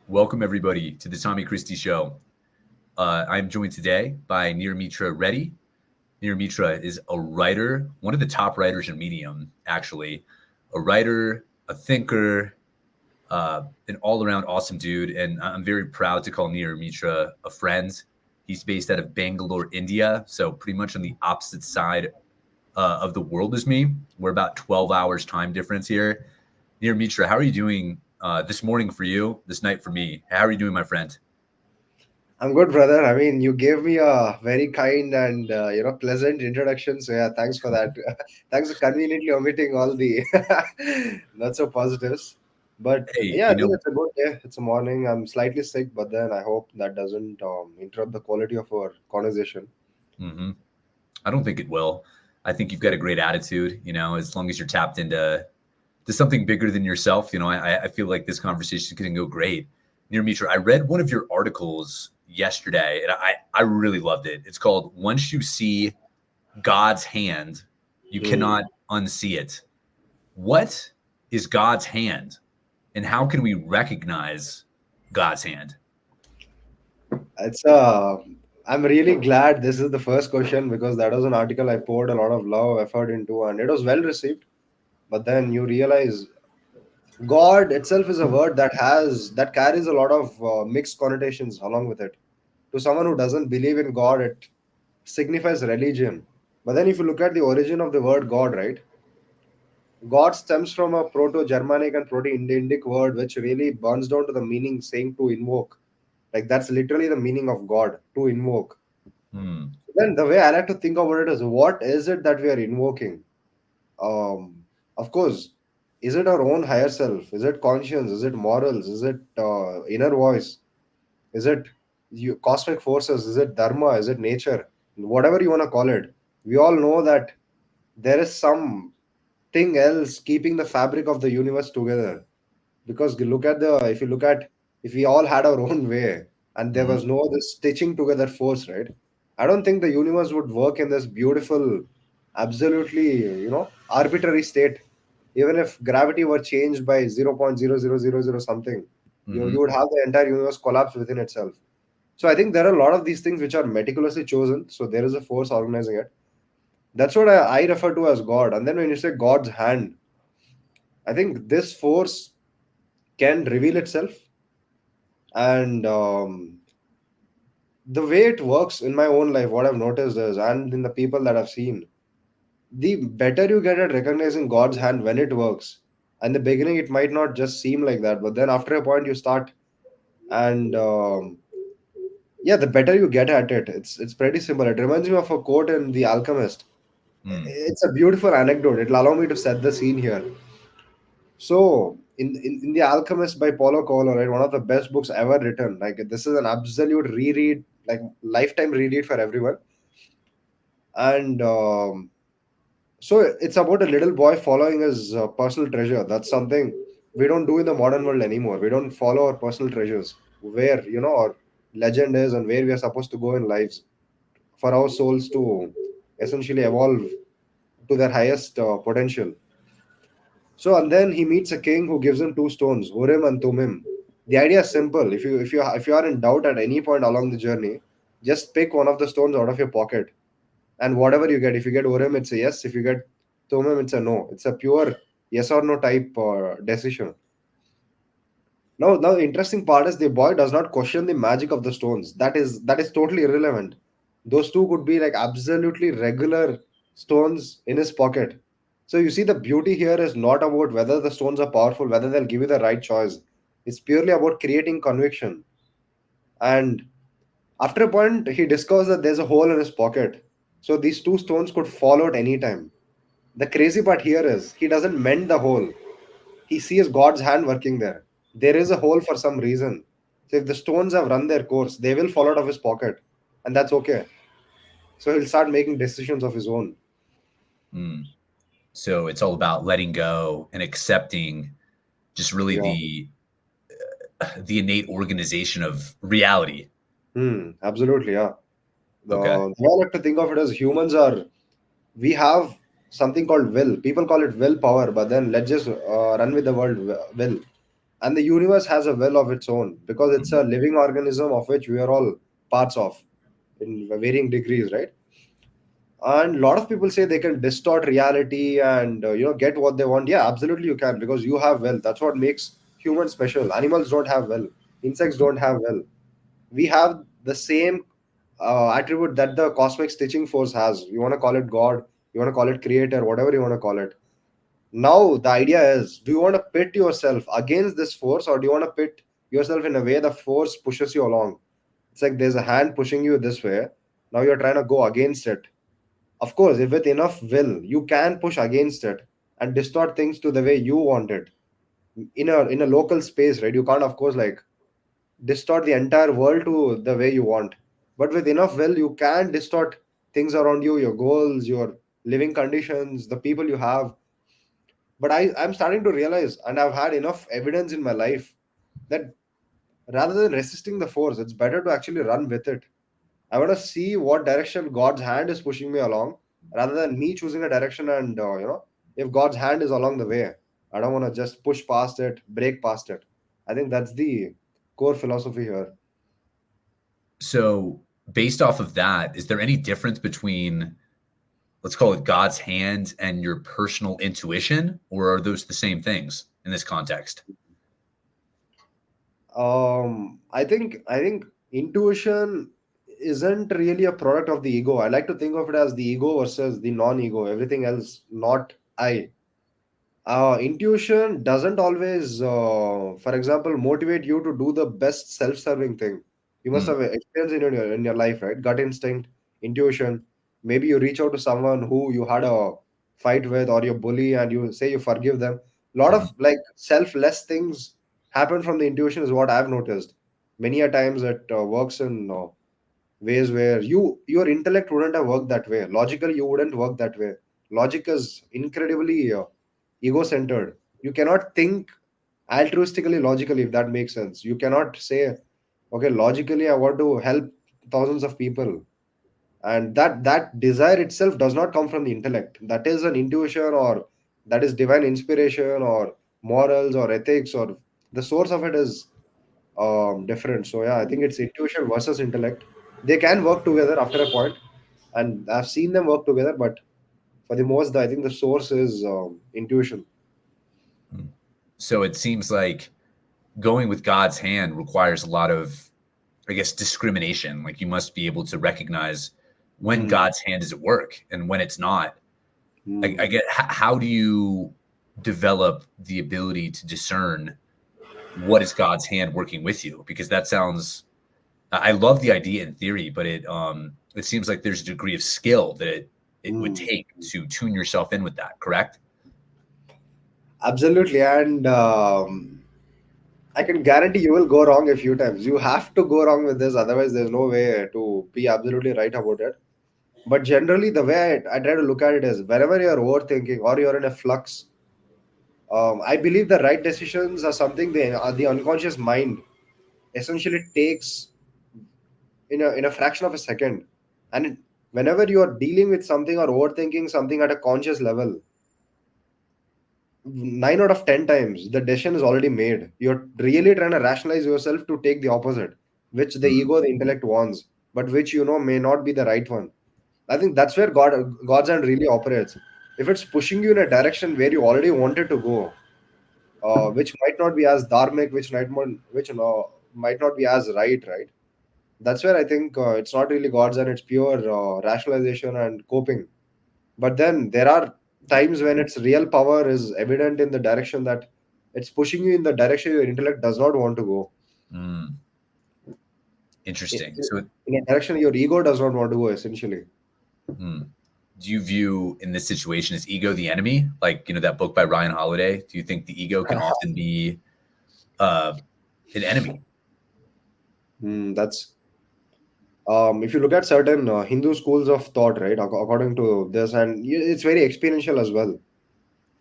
Welcome, everybody, to the Tommy Christie Show. I'm joined today by Neeramitra Reddy. Neeramitra is a writer, one of the top writers in Medium, actually. A writer, a thinker, an all-around awesome dude. And I'm very proud to call Neeramitra a friend. He's based out of Bangalore, India, so pretty much on the opposite side of the world as me. We're about 12 hours time difference here. Neeramitra, how are you doing this morning for you, this night for me? How are you doing, my friend? I'm good, brother. I mean, you gave me a very kind and pleasant introduction. So yeah, thanks for that. Thanks for conveniently omitting all the not so positives. But Hey, yeah, I think it's a good day. It's a morning. I'm slightly sick, but then I hope that doesn't interrupt the quality of our conversation. mhm. I don't think it will. I think you've got a great attitude. As long as you're tapped into something bigger than yourself. I feel like this conversation is going to go great. Neeramitra, I read one of your articles yesterday, and I really loved it. It's called "Once You See God's Hand, You Hmm. Cannot Unsee It." What is God's hand, and how can we recognize God's hand? It's I'm really glad this is the first question because that was an article I poured a lot of love, effort into, and it was well received. But then you realize God itself is a word that carries a lot of mixed connotations along with it. To someone who doesn't believe in God, it signifies religion. But then, if you look at the origin of the word God, right? God stems from a Proto-Germanic and Proto-Indic word, which really burns down to the meaning saying to invoke. Like that's literally the meaning of God, to invoke. Hmm. Then the way I like to think about it is, what is it that we are invoking? Of course, is it our own higher self? Is it conscience? Is it morals? Is it inner voice? Is it cosmic forces? Is it dharma? Is it nature? Whatever you want to call it, we all know that there is something else keeping the fabric of the universe together. Because if you look at, if we all had our own way and there Hmm. was no this stitching together force, right? I don't think the universe would work in this beautiful, absolutely, arbitrary state. Even if gravity were changed by 0.0000 something, you Hmm. would have the entire universe collapse within itself. So I think there are a lot of these things which are meticulously chosen. So there is a force organizing it. That's what I refer to as God. And then when you say God's hand, I think this force can reveal itself. And the way it works in my own life, what I've noticed is, and in the people that I've seen, the better you get at recognizing God's hand when it works. In the beginning, it might not just seem like that, but then after a point, you start, and yeah, the better you get at it, it's pretty simple. It reminds me of a quote in The Alchemist. Hmm. It's a beautiful anecdote. It'll allow me to set the scene here. So, in The Alchemist by Paulo Coelho, right, one of the best books ever written. Like this is an absolute reread, like lifetime reread for everyone. And so it's about a little boy following his personal treasure. That's something we don't do in the modern world anymore. We don't follow our personal treasures, where our legend is and where we are supposed to go in lives for our souls to essentially evolve to their highest potential. So and then he meets a king who gives him two stones, Urim and Tumim. The idea is simple. If you are in doubt at any point along the journey, just pick one of the stones out of your pocket, and whatever you get, if you get Urim, it's a yes. If you get Tumim, it's a no. It's a pure yes or no type decision. Now the interesting part is the boy does not question the magic of the stones. That is totally irrelevant. Those two could be like absolutely regular stones in his pocket. So you see, the beauty here is not about whether the stones are powerful, whether they'll give you the right choice. It's purely about creating conviction. And after a point, he discovers that there's a hole in his pocket. So these two stones could fall out anytime. The crazy part here is he doesn't mend the hole. He sees God's hand working there. There is a hole for some reason. So if the stones have run their course, they will fall out of his pocket. And that's okay. So he'll start making decisions of his own. Hmm. So it's all about letting go and accepting just really Yeah. the innate organization of reality. Absolutely. Yeah. Okay. The way I like to think of it as humans are, we have something called will. People call it willpower, but then let's just run with the word will. and the universe has a will of its own because it's Mhm. a living organism of which we are all parts of in varying degrees, right? And a lot of people say they can distort reality and get what they want. Yeah, absolutely you can, because you have will. That's what makes humans special. Animals don't have will. Insects Mhm. don't have will. We have the same attribute that the cosmic stitching force has. You want to call it God, you want to call it creator, whatever you want to call it. Now the idea is, do you want to pit yourself against this force, or do you want to pit yourself in a way the force pushes you along? It's like there's a hand pushing you this way. Now you're trying to go against it. Of course, if with enough will, you can push against it and distort things to the way you want it in a local space, right? You can't, of course, like distort the entire world to the way you want. But with enough will, you can distort things around you, your goals, your living conditions, the people you have. But I'm starting to realize, and I've had enough evidence in my life, that rather than resisting the force, it's better to actually run with it. I want to see what direction God's hand is pushing me along, rather than me choosing a direction and, if God's hand is along the way, I don't want to just push past it, break past it. I think that's the core philosophy here. So, based off of that, is there any difference between, let's call it God's hand and your personal intuition, or are those the same things in this context? I think intuition isn't really a product of the ego. I like to think of it as the ego versus the non-ego. Everything else, not I. Intuition doesn't always, for example, motivate you to do the best self-serving thing. You must Mm, have experience in your life, right? Gut instinct, intuition. Maybe you reach out to someone who you had a fight with, or you bully, and you say you forgive them. A lot mhm, of like selfless things happen from the intuition, is what I've noticed. Many a times it works in ways where your intellect wouldn't have worked that way. Logically, you wouldn't work that way. Logic is incredibly ego centered. You cannot think altruistically, logically, if that makes sense. You cannot say, okay, logically I want to help thousands of people, and that desire itself does not come from the intellect. That is an intuition, or that is divine inspiration, or morals, or ethics, or the source of it is different. So yeah, I think it's intuition versus intellect. They can work together after a point, and I've seen them work together, but for the most, I think the source is intuition. mm. So it seems like going with God's hand requires a lot of, I guess, discrimination. Like you must be able to recognize when Hmm. God's hand is at work and when it's not. I Hmm. get, how do you develop the ability to discern what is God's hand working with you? Because that sounds, I love the idea in theory, but it seems like there's a degree of skill that it would Hmm. take to tune yourself in with that. Correct? Absolutely, and I can guarantee you will go wrong a few times. You have to go wrong with this, otherwise, there's no way to be absolutely right about it. But generally, the way I try to look at it is, whenever you're overthinking or you're in a flux, I believe the right decisions are something the unconscious mind essentially takes in a fraction of a second. And whenever you are dealing with something or overthinking something at a conscious level, 9 out of 10 times the decision is already made. You're really trying to rationalize yourself to take the opposite, which the Mm, ego, the intellect wants, but which may not be the right one. I think that's where God's hand really operates. If it's pushing you in a direction where you already wanted to go, which might not be as dharmic, might not be as right. That's where I think it's not really God's hand; it's pure rationalization and coping. But then there are times when its real power is evident in the direction that it's pushing you in the direction your intellect does not want to go. mm, I- interesting. So, In a direction your ego does not want to go, essentially. mm, do you view in this situation as ego the enemy? Like, that book by Ryan Holiday? Do you think the ego can often be uh, an enemy? That's if you look at certain Hindu schools of thought, right? According to this, and it's very experiential as well.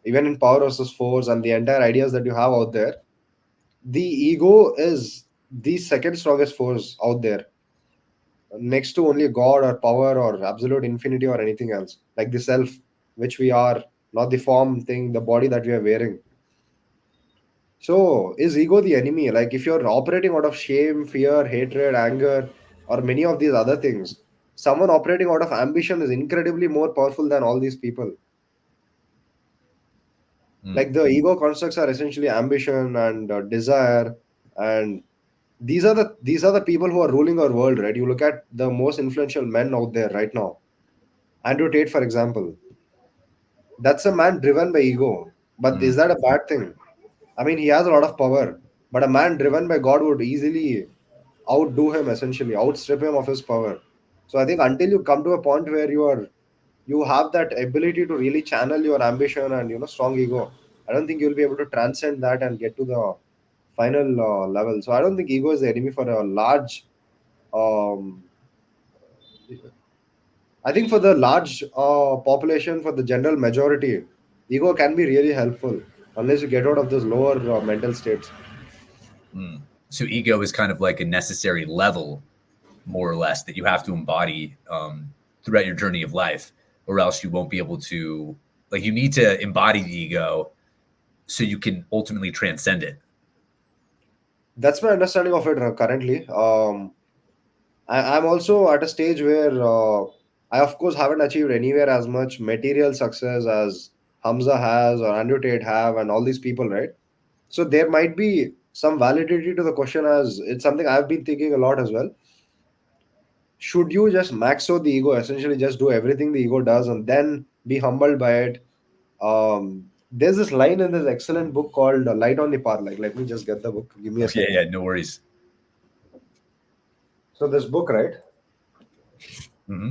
Even in power versus force and the entire ideas that you have out there, the ego is the second strongest force out there, next to only God or power or absolute infinity or anything else, like the self, which we are, not the form thing, the body that we are wearing. So, is ego the enemy? Like, if you're operating out of shame, fear, hatred, anger, or many of these other things, someone operating out of ambition is incredibly more powerful than all these people. Mm, Like, the ego constructs are essentially ambition and desire, and these are the people who are ruling our world, right? You look at the most influential men out there right now. Andrew Tate, for example, that's a man driven by ego. But is mm, that a bad thing? I mean, he has a lot of power, but a man driven by God would easily outdo him, essentially, outstrip him of his power. So I think until you come to a point where you have that ability to really channel your ambition and strong ego, I don't think you'll be able to transcend that and get to the final level. So I don't think ego is the enemy for a large. Um, I think for the large population, for the general majority, ego can be really helpful unless you get out of those lower mental states. mm. So ego is kind of like a necessary level, more or less, that you have to embody throughout your journey of life, or else you won't be able to. Like you need to embody the ego so you can ultimately transcend it. That's my understanding of it currently. I'm also at a stage where I, of course, haven't achieved anywhere as much material success as Hamza has or Andrew Tate have, and all these people, right? So there might be some validity to the question, as it's something I've been thinking a lot as well. Should you just max out the ego, essentially just do everything the ego does, and then be humbled by it? There's this line in this excellent book called "Light on the Path." Like, let me just get the book. Give me a Oh, yeah, second. yeah, no worries. So this book, right? Hmm.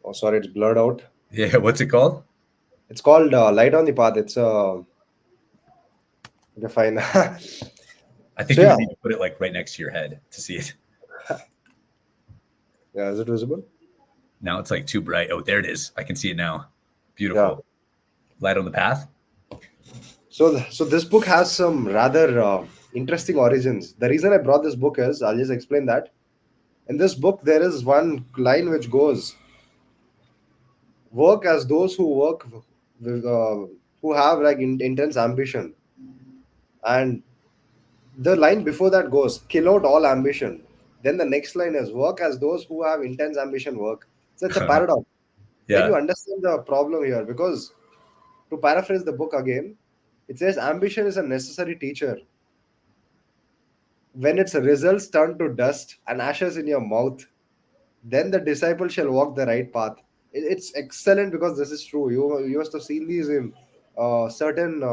Oh, sorry, it's blurred out. Yeah, what's it called? It's called Light on the Path. It's okay, fine. I think So you yeah, would need to put it like right next to your head to see it. yeah, is it visible? Now it's like too bright. Oh, there it is. I can see it now. Yeah. Beautiful. Light on the path. So this book has some rather interesting origins. The reason I brought this book is I'll just explain that. In this book, there is one line which goes, "Work as those who work with, who have like intense ambition." And the line before that goes, "Kill out all ambition." Then the next line is, "Work as those who have intense ambition work." So it's a paradox. Then you Yeah. understand the problem here, because to paraphrase the book again, it says ambition is a necessary teacher. When its results turn to dust and ashes in your mouth, then the disciple shall walk the right path. It's excellent because this is true. You must have seen these in certain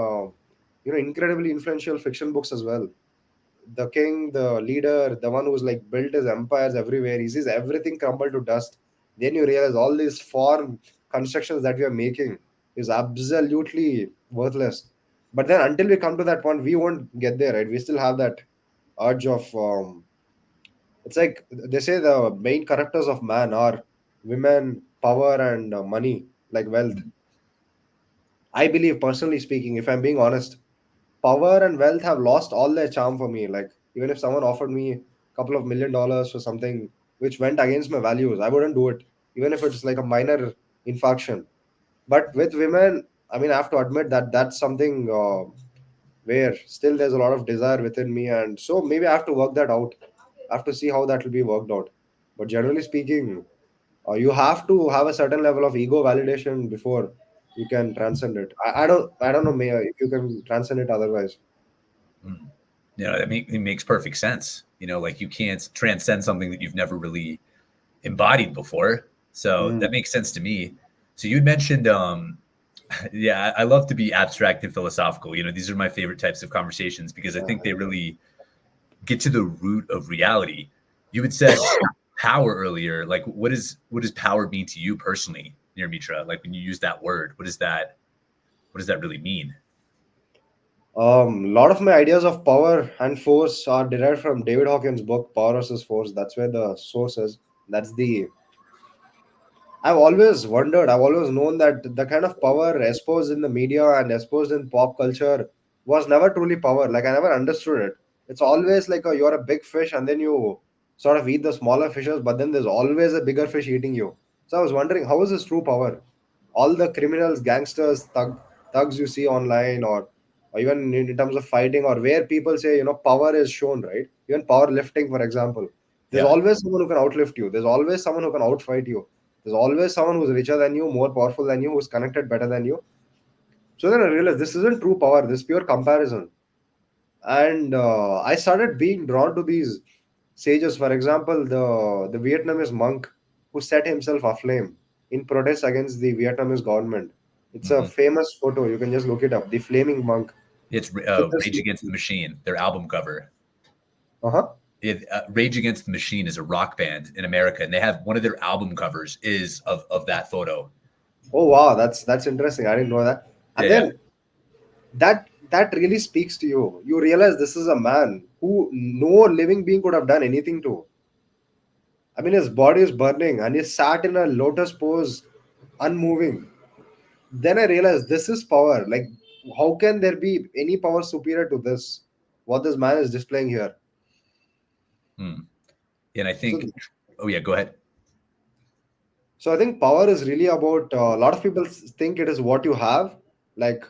incredibly influential fiction books as well. The king, the leader, the one who's like built his empires everywhere, he sees everything crumble to dust. Then you realize all these form constructions that we are making is absolutely worthless. But then until we come to that point, we won't get there, right? We still have that urge of it's like they say the main corruptors of man are women, power, and money, like wealth. I believe, personally speaking, if I'm being honest, power and wealth have lost all their charm for me. Like, even if someone offered me a couple of $1 million for something which went against my values, I wouldn't do it, even if it's like a minor infarction. But with women, I mean, I have to admit that that's something where still there's a lot of desire within me, and so maybe I have to work that out. I have to see how that will be worked out. But generally speaking, you have to have a certain level of ego validation before you can transcend it. I don't know, Maya, if you can transcend it otherwise. Mm. It makes perfect sense. Like you can't transcend something that you've never really embodied before. So Mm. that makes sense to me. So you had mentioned, yeah, I love to be abstract and philosophical. These are my favorite types of conversations because I think they really get to the root of reality. You had said power earlier. Like, what does power mean to you personally, Neeramitra? Like when you use that word, what does that really mean? A lot of my ideas of power and force are derived from David Hawkins' book Power versus Force. That's where the source is. That's the I've always wondered, I've always known that the kind of power exposed in the media and exposed in pop culture was never truly power. Like, I never understood it. It's always like you're a big fish and then you sort of eat the smaller fishes, but then there's always a bigger fish eating you. So I was wondering, how is this true power? All the criminals, gangsters, thugs you see online, or or even in terms of fighting, or where people say, power is shown, right? Even power lifting, for example, there's Yeah. always someone who can outlift you. There's always someone who can outfight you. There's always someone who's richer than you, more powerful than you, who's connected better than you. So then I realized this isn't true power. This is pure comparison. And I started being drawn to these sages. For example, the Vietnamese monk who set himself aflame in protest against the Vietnamese government. It's a Hmm. famous photo. You can just look it up. The flaming monk. It's So this, Rage Against the Machine, their album cover. uh-huh. Rage Against the Machine is a rock band in America, and they have one of their album covers is of that photo. Oh wow, that's interesting. I didn't know that. Yeah, And yeah. then that really speaks to you. You realize this is a man who no living being could have done anything to. I mean, his body is burning, and he sat in a lotus pose, unmoving. Then I realized this is power. Like, how can there be any power superior to this? What this man is displaying here. Hmm. And I So, think, oh yeah, go ahead. so I think power is really about. A lot of people think it is what you have, like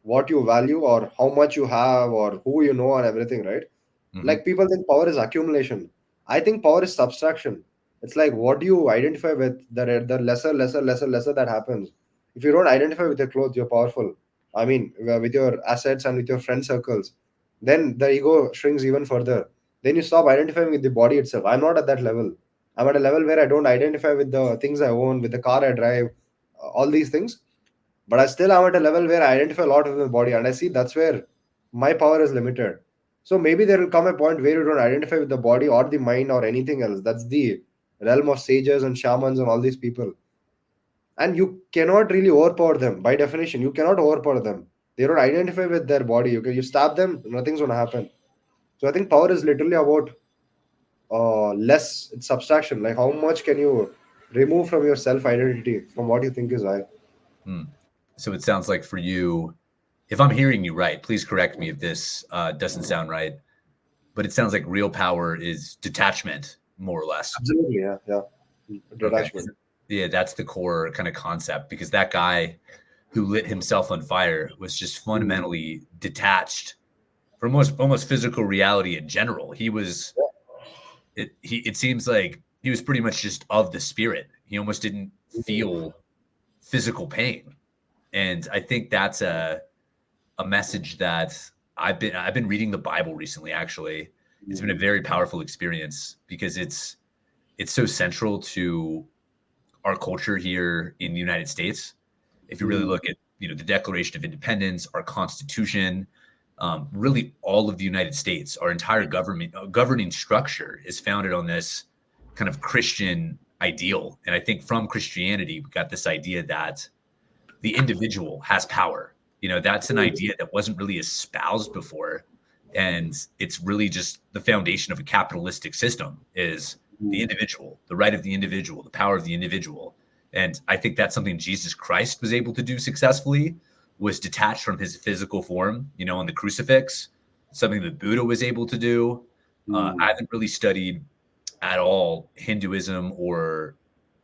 what you value, or how much you have, or who you know, and everything, right? Hmm. Like people think power is accumulation. I think power is subtraction. It's like what do you identify with, the lesser that happens. If you don't identify with your clothes, you're powerful. I mean, with your assets and with your friend circles, then the ego shrinks even further. Then you stop identifying with the body itself. I'm not at that level. I'm at a level where I don't identify with the things I own, with the car I drive, all these things. But I still am at a level where I identify a lot with my body, and I see that's where my power is limited. So maybe there will come a point where you don't identify with the body or the mind or anything else. That's the realm of sages and shamans and all these people. And you cannot really overpower them. By definition, you cannot overpower them. They don't identify with their body. You stab them, nothing's gonna happen. So I think power is literally about less. It's subtraction. Like how much can you remove from your self identity, from what you think is I. Hmm. So it sounds like for you, if I'm hearing you right, please correct me if this doesn't sound right, but it sounds like real power is detachment, more or less. Absolutely, yeah, yeah. Okay. Detachment. Yeah, that's the core kind of concept because that guy who lit himself on fire was just Mm. fundamentally detached from almost physical reality in general. He was it seems like he was pretty much just of the spirit. He almost didn't feel physical pain. And I think that's a message that I've been reading the Bible recently actually. It's been a Mm. very powerful experience because it's so central to our culture here in the United States. If you really Mm. look at the Declaration of Independence, our Constitution, really all of the United States, our entire government governing structure is founded on this kind of Christian ideal. And I think from Christianity, we got this idea that the individual has power. That's an idea that wasn't really espoused before. And it's really just the foundation of a capitalistic system is the Mm. individual, the right of the individual, the power of the individual. And I think that's something Jesus Christ was able to do successfully, was detached from his physical form, on the crucifix, something that Buddha was able to do. I Mm. haven't really studied at all Hinduism or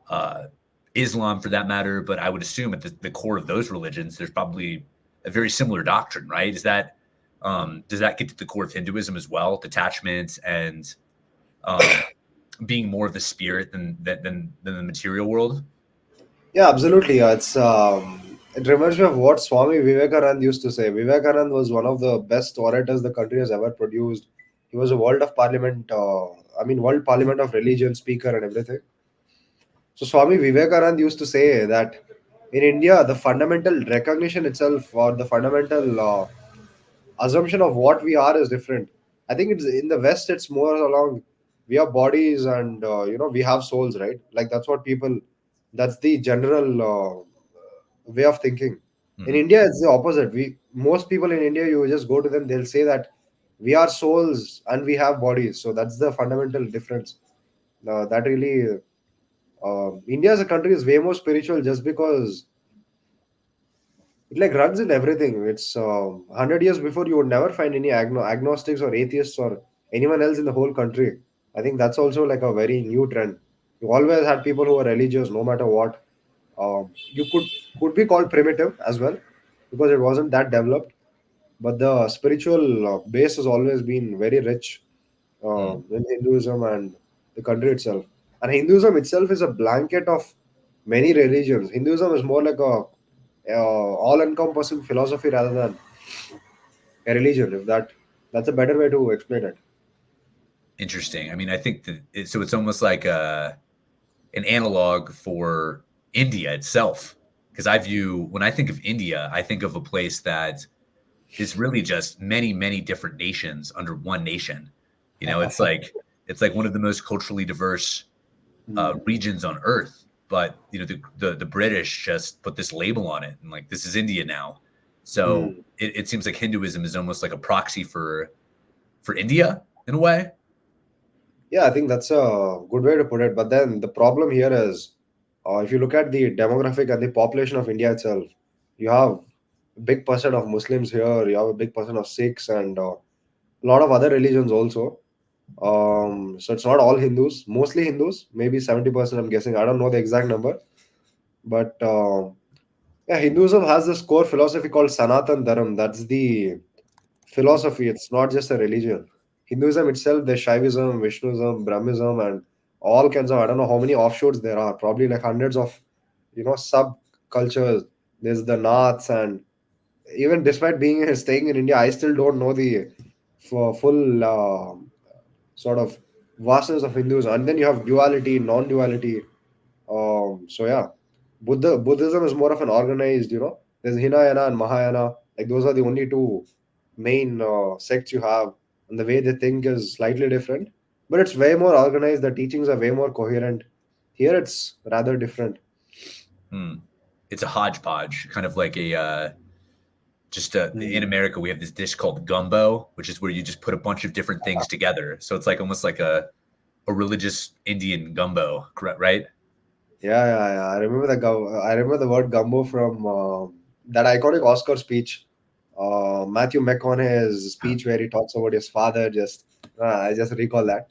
uh, Islam for that matter, but I would assume at the core of those religions, there's probably a very similar doctrine, right? Does that get to the core of Hinduism as well? Detachment and um, being more of the spirit than the material world. Yeah, absolutely. It reminds me of what Swami Vivekanand used to say. Vivekanand was one of the best orators the country has ever produced. He was a world parliament of religion speaker and everything. So Swami Vivekanand used to say that in India, the fundamental recognition itself, or the fundamental assumption of what we are, is different. I think it's in the West. It's more along we have bodies and we have souls, right? Like that's what people. That's the general way of thinking. In Hmm. India, it's the opposite. We Most people in India, you just go to them, they'll say that we are souls and we have bodies. So that's the fundamental difference. That really, India as a country is way more spiritual just because it like runs in everything. It's 100 years before you would never find any agnostics or atheists or anyone else in the whole country. I think that's also like a very new trend. You always had people who are religious, no matter what. You could be called primitive as well because it wasn't that developed. but the spiritual base has always been very rich Mm. in Hinduism and the country itself. And Hinduism itself is a blanket of many religions. Hinduism is more like a all-encompassing philosophy rather than a religion. If that's a better way to explain it. Interesting. I mean, I think that so it's almost like an analog for India itself. Because I view, when I think of India, I think of a place that is really just many, many different nations under one nation. It's like one of the most culturally diverse Hmm. regions on Earth. But the British just put this label on it, and like this is India now. So Hmm. it seems like Hinduism is almost like a proxy for India in a way. Yeah, I think that's a good way to put it. But then the problem here is, if you look at the demographic and the population of India itself, you have a big percent of Muslims here. You have a big percent of Sikhs and a lot of other religions also. So it's not all Hindus, mostly Hindus, maybe 70%. I'm guessing. I don't know the exact number, but yeah, Hinduism has this core philosophy called Sanatan Dharam. That's the philosophy. It's not just a religion. Hinduism itself, there's Shaivism, Vishnuism, Brahmism, and all kinds of, I don't know how many offshoots there are. Probably like hundreds of subcultures. There's the Naths, and even despite being staying in India, I still don't know the full sort of vastness of Hinduism. And then you have duality, non-duality. So yeah, Buddhism is more of an organized. There's Hinayana and Mahayana. Like those are the only two main sects you have, and the way they think is slightly different. But it's way more organized. The teachings are way more coherent. Here, it's rather different. Hmm. It's a hodgepodge, kind of like a just in Hmm. America we have this dish called gumbo, which is where you just put a bunch of different things together. So it's like almost like a religious Indian gumbo, correct? Right? Yeah, yeah, yeah. I remember the word gumbo from that iconic Oscar speech. Matthew McConaughey's speech where he talks about his father. I just recall that.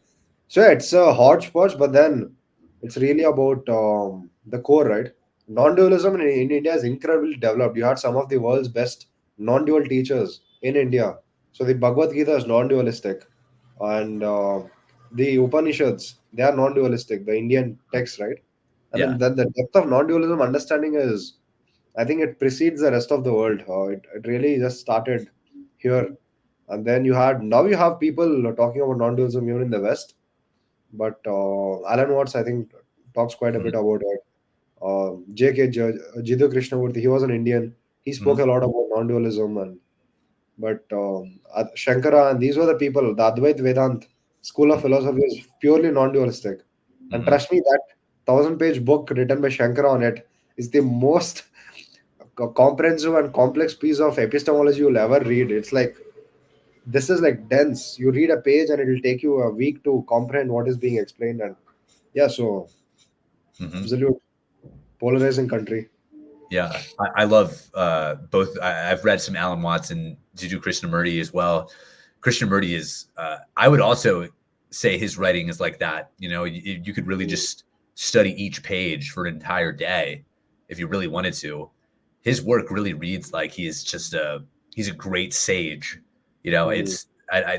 So yeah, it's a hodgepodge, but then it's really about the core, right? Non-dualism in India is incredibly developed. You had some of the world's best non-dual teachers in India. So the Bhagavad Gita is non-dualistic, and the Upanishads, they are non-dualistic. The Indian texts, right? And Yeah. then the depth of non-dualism understanding is, I think, it precedes the rest of the world. It really just started here, and then now you have people talking about non-dualism even in the West. But Alan Watts, I think, talks quite a bit Hmm. about it. J.K. Jiddu Krishnamurti, he was an Indian. He spoke Hmm. a lot about non-dualism, and but Shankara, and these were the people. The Advait Vedant school of philosophy is purely non-dualistic, and Hmm. trust me, that 1,000-page book written by Shankara on it is the most comprehensive and complex piece of epistemology you'll ever read. It's like this is like dense. You read a page and it'll take you a week to comprehend what is being explained. And yeah, so Hmm. absolute polarizing country. Yeah, I love both. I've read some Alan Watts and Jiddu Krishnamurti as well. Krishnamurti is, I would also say his writing is like that. You could really Mm, just study each page for an entire day if you really wanted to. His work really reads like he's a great sage. mm,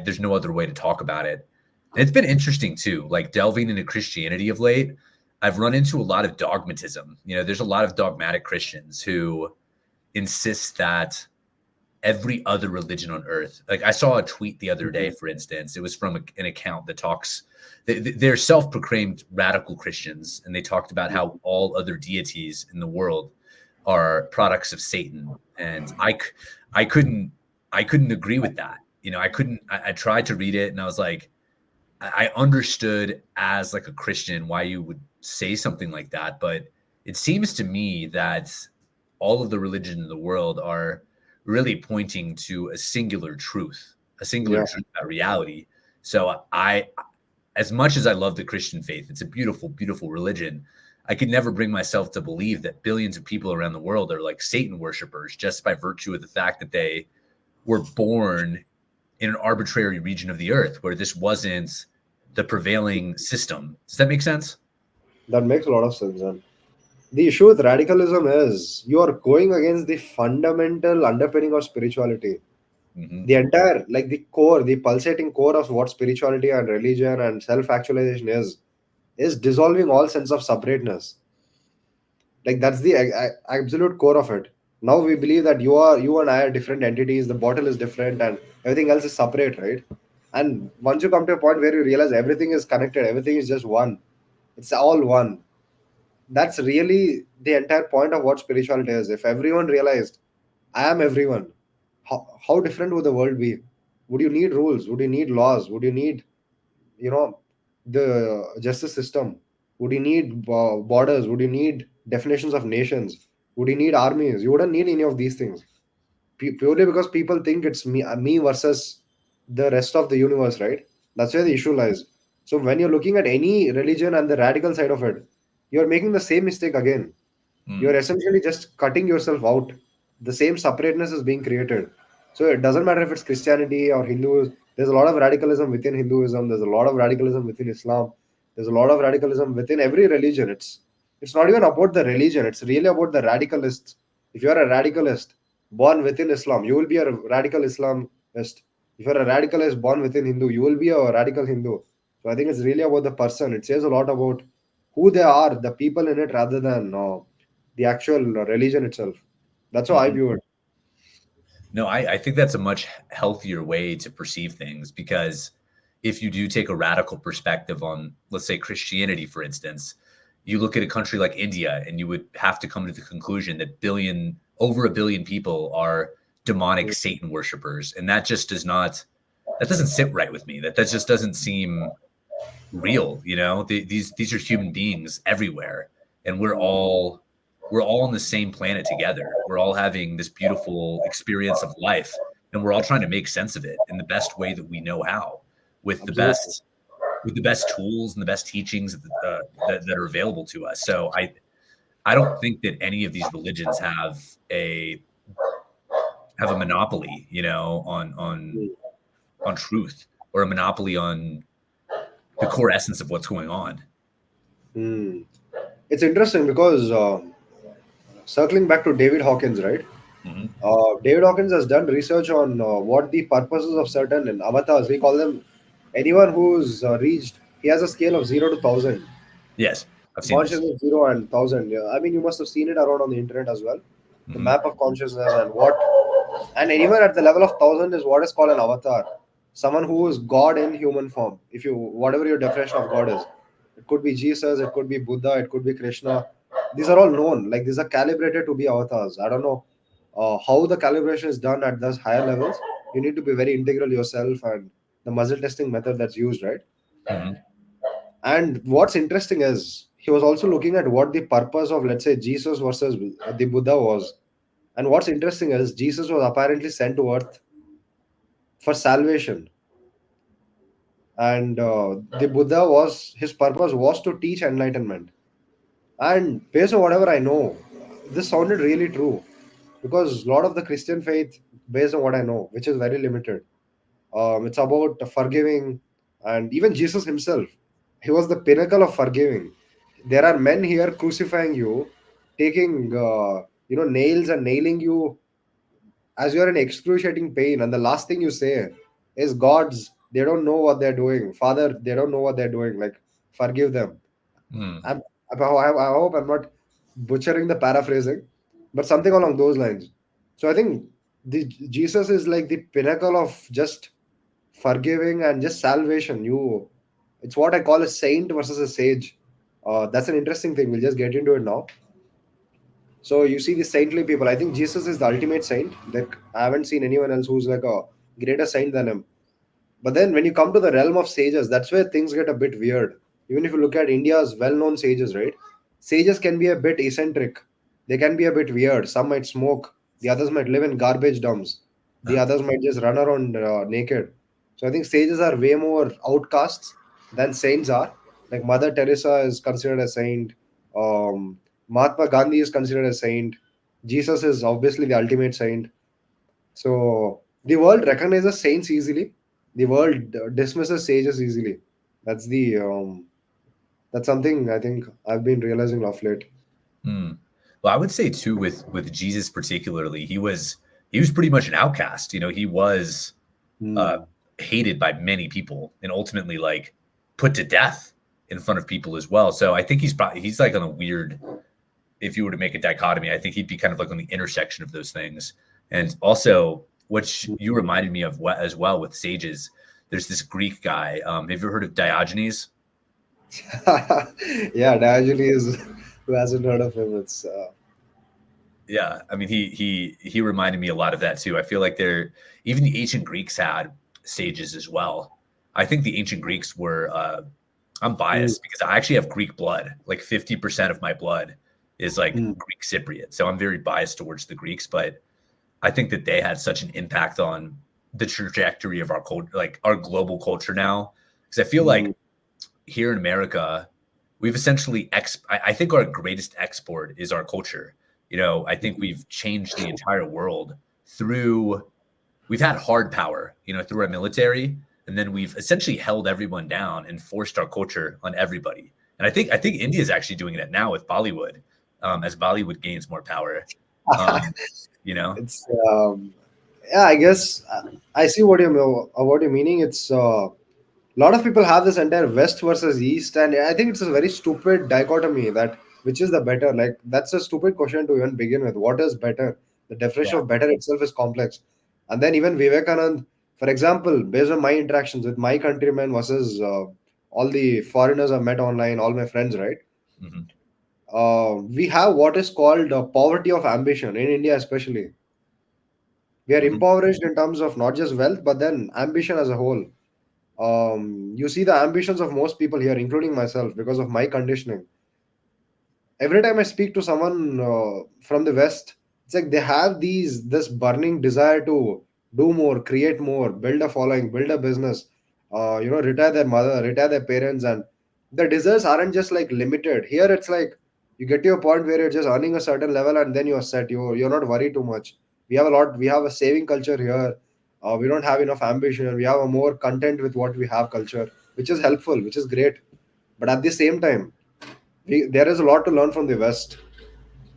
There's no other way to talk about it. And it's been interesting too, like delving into Christianity of late. I've run into a lot of dogmatism. There's a lot of dogmatic Christians who insist that every other religion on earth, like I saw a tweet the other day, mm, for instance, it was from an account that talks, they're self-proclaimed radical Christians, and they talked about mm. how all other deities in the world are products of Satan. And I couldn't agree with that. I tried to read it and I was like, I understood as like a Christian why you would say something like that, but it seems to me that all of the religions in the world are really pointing to a singular Yeah, truth about reality. So as much as I love the Christian faith, it's a beautiful, beautiful religion. I could never bring myself to believe that billions of people around the world are like Satan worshipers just by virtue of the fact that they were born in an arbitrary region of the earth where this wasn't the prevailing system. Does that make sense? that makes a lot of sense. And the issue with radicalism is you are going against the fundamental underpinning of spirituality. Hmm. The entire, like the core, the pulsating core of what spirituality and religion and self-actualization is dissolving all sense of separateness. Like that's the absolute core of it. Now we believe that you and I are different entities, the bottle is different and everything else is separate, right? And once you come to a point where you realize everything is connected, everything is just one, it's all one, that's really the entire point of what spirituality is. If everyone realized I am everyone, how different would the world be? Would you need rules? Would you need laws? Would you need, you know, the justice system? Would you need borders? Would you need definitions of nations? Would you need armies? You wouldn't need any of these things. Purely because people think it's me versus the rest of the universe, right? That's where the issue lies. So when you're looking at any religion and the radical side of it, you're making the same mistake again. You're Mm. essentially just cutting yourself out. The same separateness is being created. So it doesn't matter if it's Christianity or Hindu. There's a lot of radicalism within Hinduism. There's a lot of radicalism within Islam. There's a lot of radicalism within every religion. It's not even about the religion. It's really about the radicalists. If you're a radicalist born within Islam, you will be a radical Islamist. If you're a radicalist born within Hindu, you will be a radical Hindu. So I think it's really about the person. It says a lot about who they are, the people in it, rather than the actual religion itself. That's how I Mhm. view it. No, I think that's a much healthier way to perceive things because if you do take a radical perspective on, let's say, Christianity, for instance, you look at a country like India and you would have to come to the conclusion that over a billion people are demonic Mm. Satan worshipers. And that just that doesn't sit right with me. That just doesn't seem real. These are human beings everywhere, and we're all on the same planet together. We're all having this beautiful experience of life, and we're all trying to make sense of it in the best way that we know how, with the Absolutely. best with the best tools and the best teachings that are available to us. So I don't think that any of these religions a have a monopoly, Mm. on truth, or a monopoly on the core essence of what's going on. Mm. It's interesting because circling back to David Hawkins, right? Hmm. David Hawkins has done research on what the purposes of certain avatars. We call them anyone who's reached. He has a scale of 0 to 1,000. Yes, I've seen this. Consciousness 0 and 1,000. Yeah. I mean, you must have seen it around on the internet as well. The Hmm. map of consciousness and what, and anyone at the level of 1,000 is what is called an avatar. Someone who is God in human form. If you, whatever your definition of God is, it could be Jesus, it could be Buddha, it could be Krishna. These are all known. Like these are calibrated to be avatars. I don't know how the calibration is done at those higher levels. You need to be very integral yourself and the muzzle testing method that's used, right? Hmm. And what's interesting is he was also looking at what the purpose of, let's say, Jesus versus the Buddha was. And what's interesting is Jesus was apparently sent to earth for salvation, and the Buddha was, his purpose was to teach enlightenment. And based on whatever I know, this sounded really true because a lot of the Christian faith, based on what I know, which is very limited, it's about forgiving, and even Jesus himself, he was the pinnacle of forgiving. There are men here crucifying you, taking nails and nailing you as you are in excruciating pain, and the last thing you say is, "Gods, they don't know what they're doing. Father, they don't know what they're doing. Like, forgive them." Mm. I hope I'm not butchering the paraphrasing, but something along those lines. So I think the Jesus is like the pinnacle of just forgiving and just salvation. It's what I call a saint versus a sage. That's an interesting thing. We'll just get into it now. So you see the saintly people. I think Jesus is the ultimate saint. Like I haven't seen anyone else who's like a greater saint than him. But then when you come to the realm of sages, that's where things get a bit weird. Even if you look at India's well-known sages, right? Sages can be a bit eccentric. They can be a bit weird. Some might smoke. The others might live in garbage dumps. The others might just run around naked. So I think sages are way more outcasts than saints are. Like Mother Teresa is considered a saint. Um, Mahatma Gandhi is considered a saint. Jesus is obviously the ultimate saint. So the world recognizes saints easily. The world dismisses sages easily. That's the that's something I think I've been realizing of late. Mm. Well, I would say too with Jesus particularly, he was he was pretty much an outcast. He was uh, Hmm. hated by many people and ultimately like put to death in front of people as well. So I think he's like on a weird. If you were to make a dichotomy, I think he'd be kind of like on the intersection of those things. And also, which you Hmm. reminded me of as well with sages. There's this Greek guy. Have you ever heard of Diogenes? Yeah, Diogenes, who hasn't heard of him? It's Yeah, I mean, he reminded me a lot of that too. I feel like even the ancient Greeks had sages as well. I think the ancient Greeks were. I'm hmm, biased because I actually have Greek blood. Like 50% of my blood is like hmm, Greek Cypriot, so I'm very biased towards the Greeks. But I think that they had such an impact on the trajectory of our culture, like our global culture now. Because I feel hmm, like here in America, we've essentially I think our greatest export is our culture. I think we've changed the entire world through we've had hard power, through our military, and then we've essentially held everyone down and forced our culture on everybody. And I think India is actually doing that now with Bollywood, as Bollywood gains more power. Um, you know, it's yeah. I guess I see what you're meaning. It's a lot of people have this entire West versus East, and I think it's a very stupid dichotomy that which is the better. Like that's a stupid question to even begin with. What is better? The definition yeah, of better itself is complex, and then even Vivekanand, for example, based on my interactions with my countrymen versus all the foreigners I've met online, all my friends, right? hmm We have what is called poverty of ambition in India, especially. We are hmm impoverished in terms of not just wealth, but then ambition as a whole. You see the ambitions of most people here, including myself, because of my conditioning. Every time I speak to someone from the West, it's like they have this burning desire to do more, create more, build a following, build a business, retire their mother, retire their parents, and the desires aren't just like limited. Here, it's like you get to a point where you're just earning a certain level, and then you're set. You're not worried too much. We have a saving culture here. We don't have enough ambition. We have a more content with what we have culture, which is helpful, which is great. But at the same time, there is a lot to learn from the West.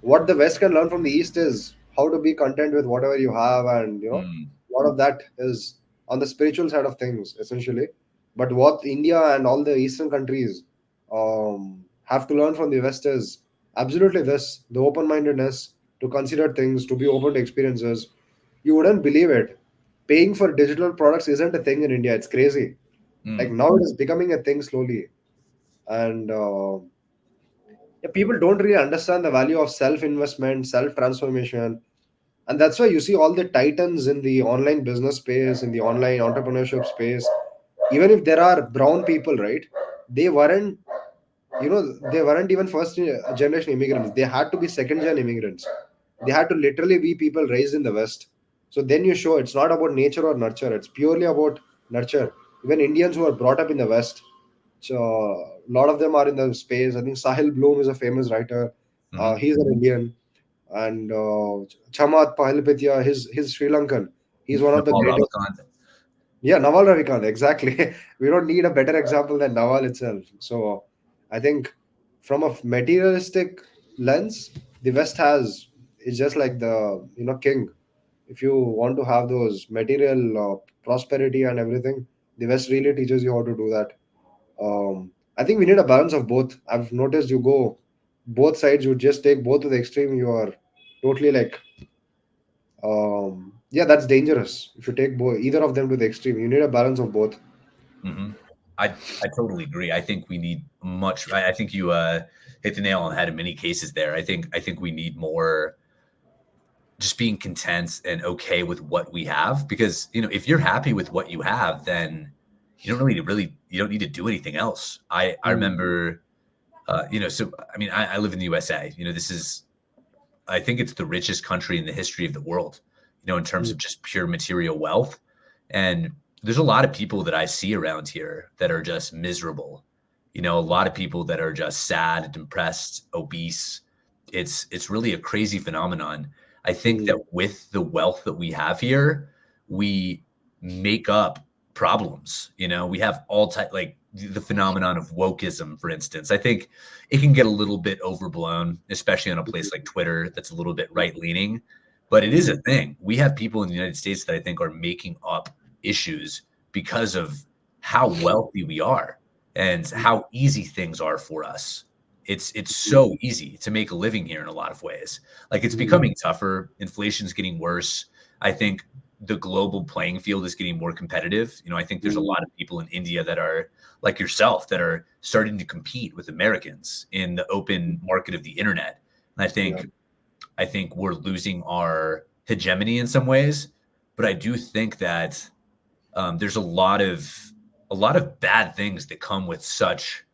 What the West can learn from the East is how to be content with whatever you have, and mm, a lot of that is on the spiritual side of things, essentially. But what India and all the Eastern countries have to learn from the West is absolutely this: the open-mindedness to consider things, to be open to experiences. You wouldn't believe it. Paying for digital products isn't a thing in India. It's crazy. Like mm, now, it is becoming a thing slowly, and yeah, people don't really understand the value of self investment, self transformation. And that's why you see all the titans in the online business space, in the online entrepreneurship space. Even if there are brown people, right? They weren't, they weren't even first generation immigrants. They had to be second gen immigrants. They had to literally be people raised in the West. So then you show it's not about nature or nurture, it's purely about nurture. Even Indians who are brought up in the West, so a lot of them are in the space. I think Sahil Bloom is a famous writer. hmm He's an Indian, and Chamath Pahilpitiya, he's Sri Lankan. He's one of the Nepal greatest. Ravikant. Yeah, Naval Ravikant, exactly. We don't need a better example than Naval itself. So I think from a materialistic lens, the West has is just like the king. If you want to have those material prosperity and everything, the West really teaches you how to do that. I think we need a balance of both. I've noticed you go both sides. You just take both to the extreme. You are totally like, yeah, that's dangerous. If you take either of them to the extreme, you need a balance of both. hmm I totally agree. I think we need much. I think you hit the nail on the head in many cases there. I think we need more just being content and okay with what we have, because if you're happy with what you have, then you don't need to do anything else. I Mm, remember so I mean I live in the USA. This is I think it's the richest country in the history of the world, in terms mm, of just pure material wealth. And there's a lot of people that I see around here that are just miserable. A lot of people that are just sad, depressed, obese. It's really a crazy phenomenon. I think that mm, with the wealth that we have here, we make up problems. We have all type like the phenomenon of wokeism, for instance. I think it can get a little bit overblown, especially on a place like Twitter that's a little bit right leaning. But it is a thing. We have people in the United States that I think are making up issues because of how wealthy we are and how easy things are for us. It's so easy to make a living here in a lot of ways. Like it's becoming tougher. Inflation's getting worse. I think the global playing field is getting more competitive. I think there's a lot of people in India that are like yourself that are starting to compete with Americans in the open market of the internet. And Yeah. I think we're losing our hegemony in some ways, but I do think that there's a lot of bad things that come with such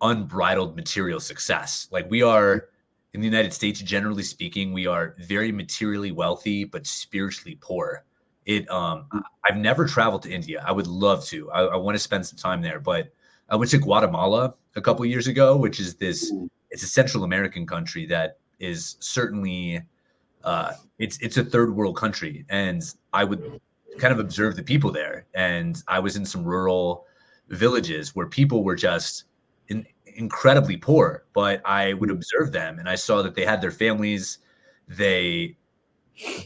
unbridled material success. Like we are in the United States, generally speaking, we are very materially wealthy but spiritually poor. I've never traveled to India. I would love to. I want to spend some time there, but I went to Guatemala a couple years ago, which is this. It's a Central American country that is certainly it's a third world country, and I would kind of observe the people there. And I was in some rural villages where people were just incredibly poor, but I would observe them, and I saw that they had their families. They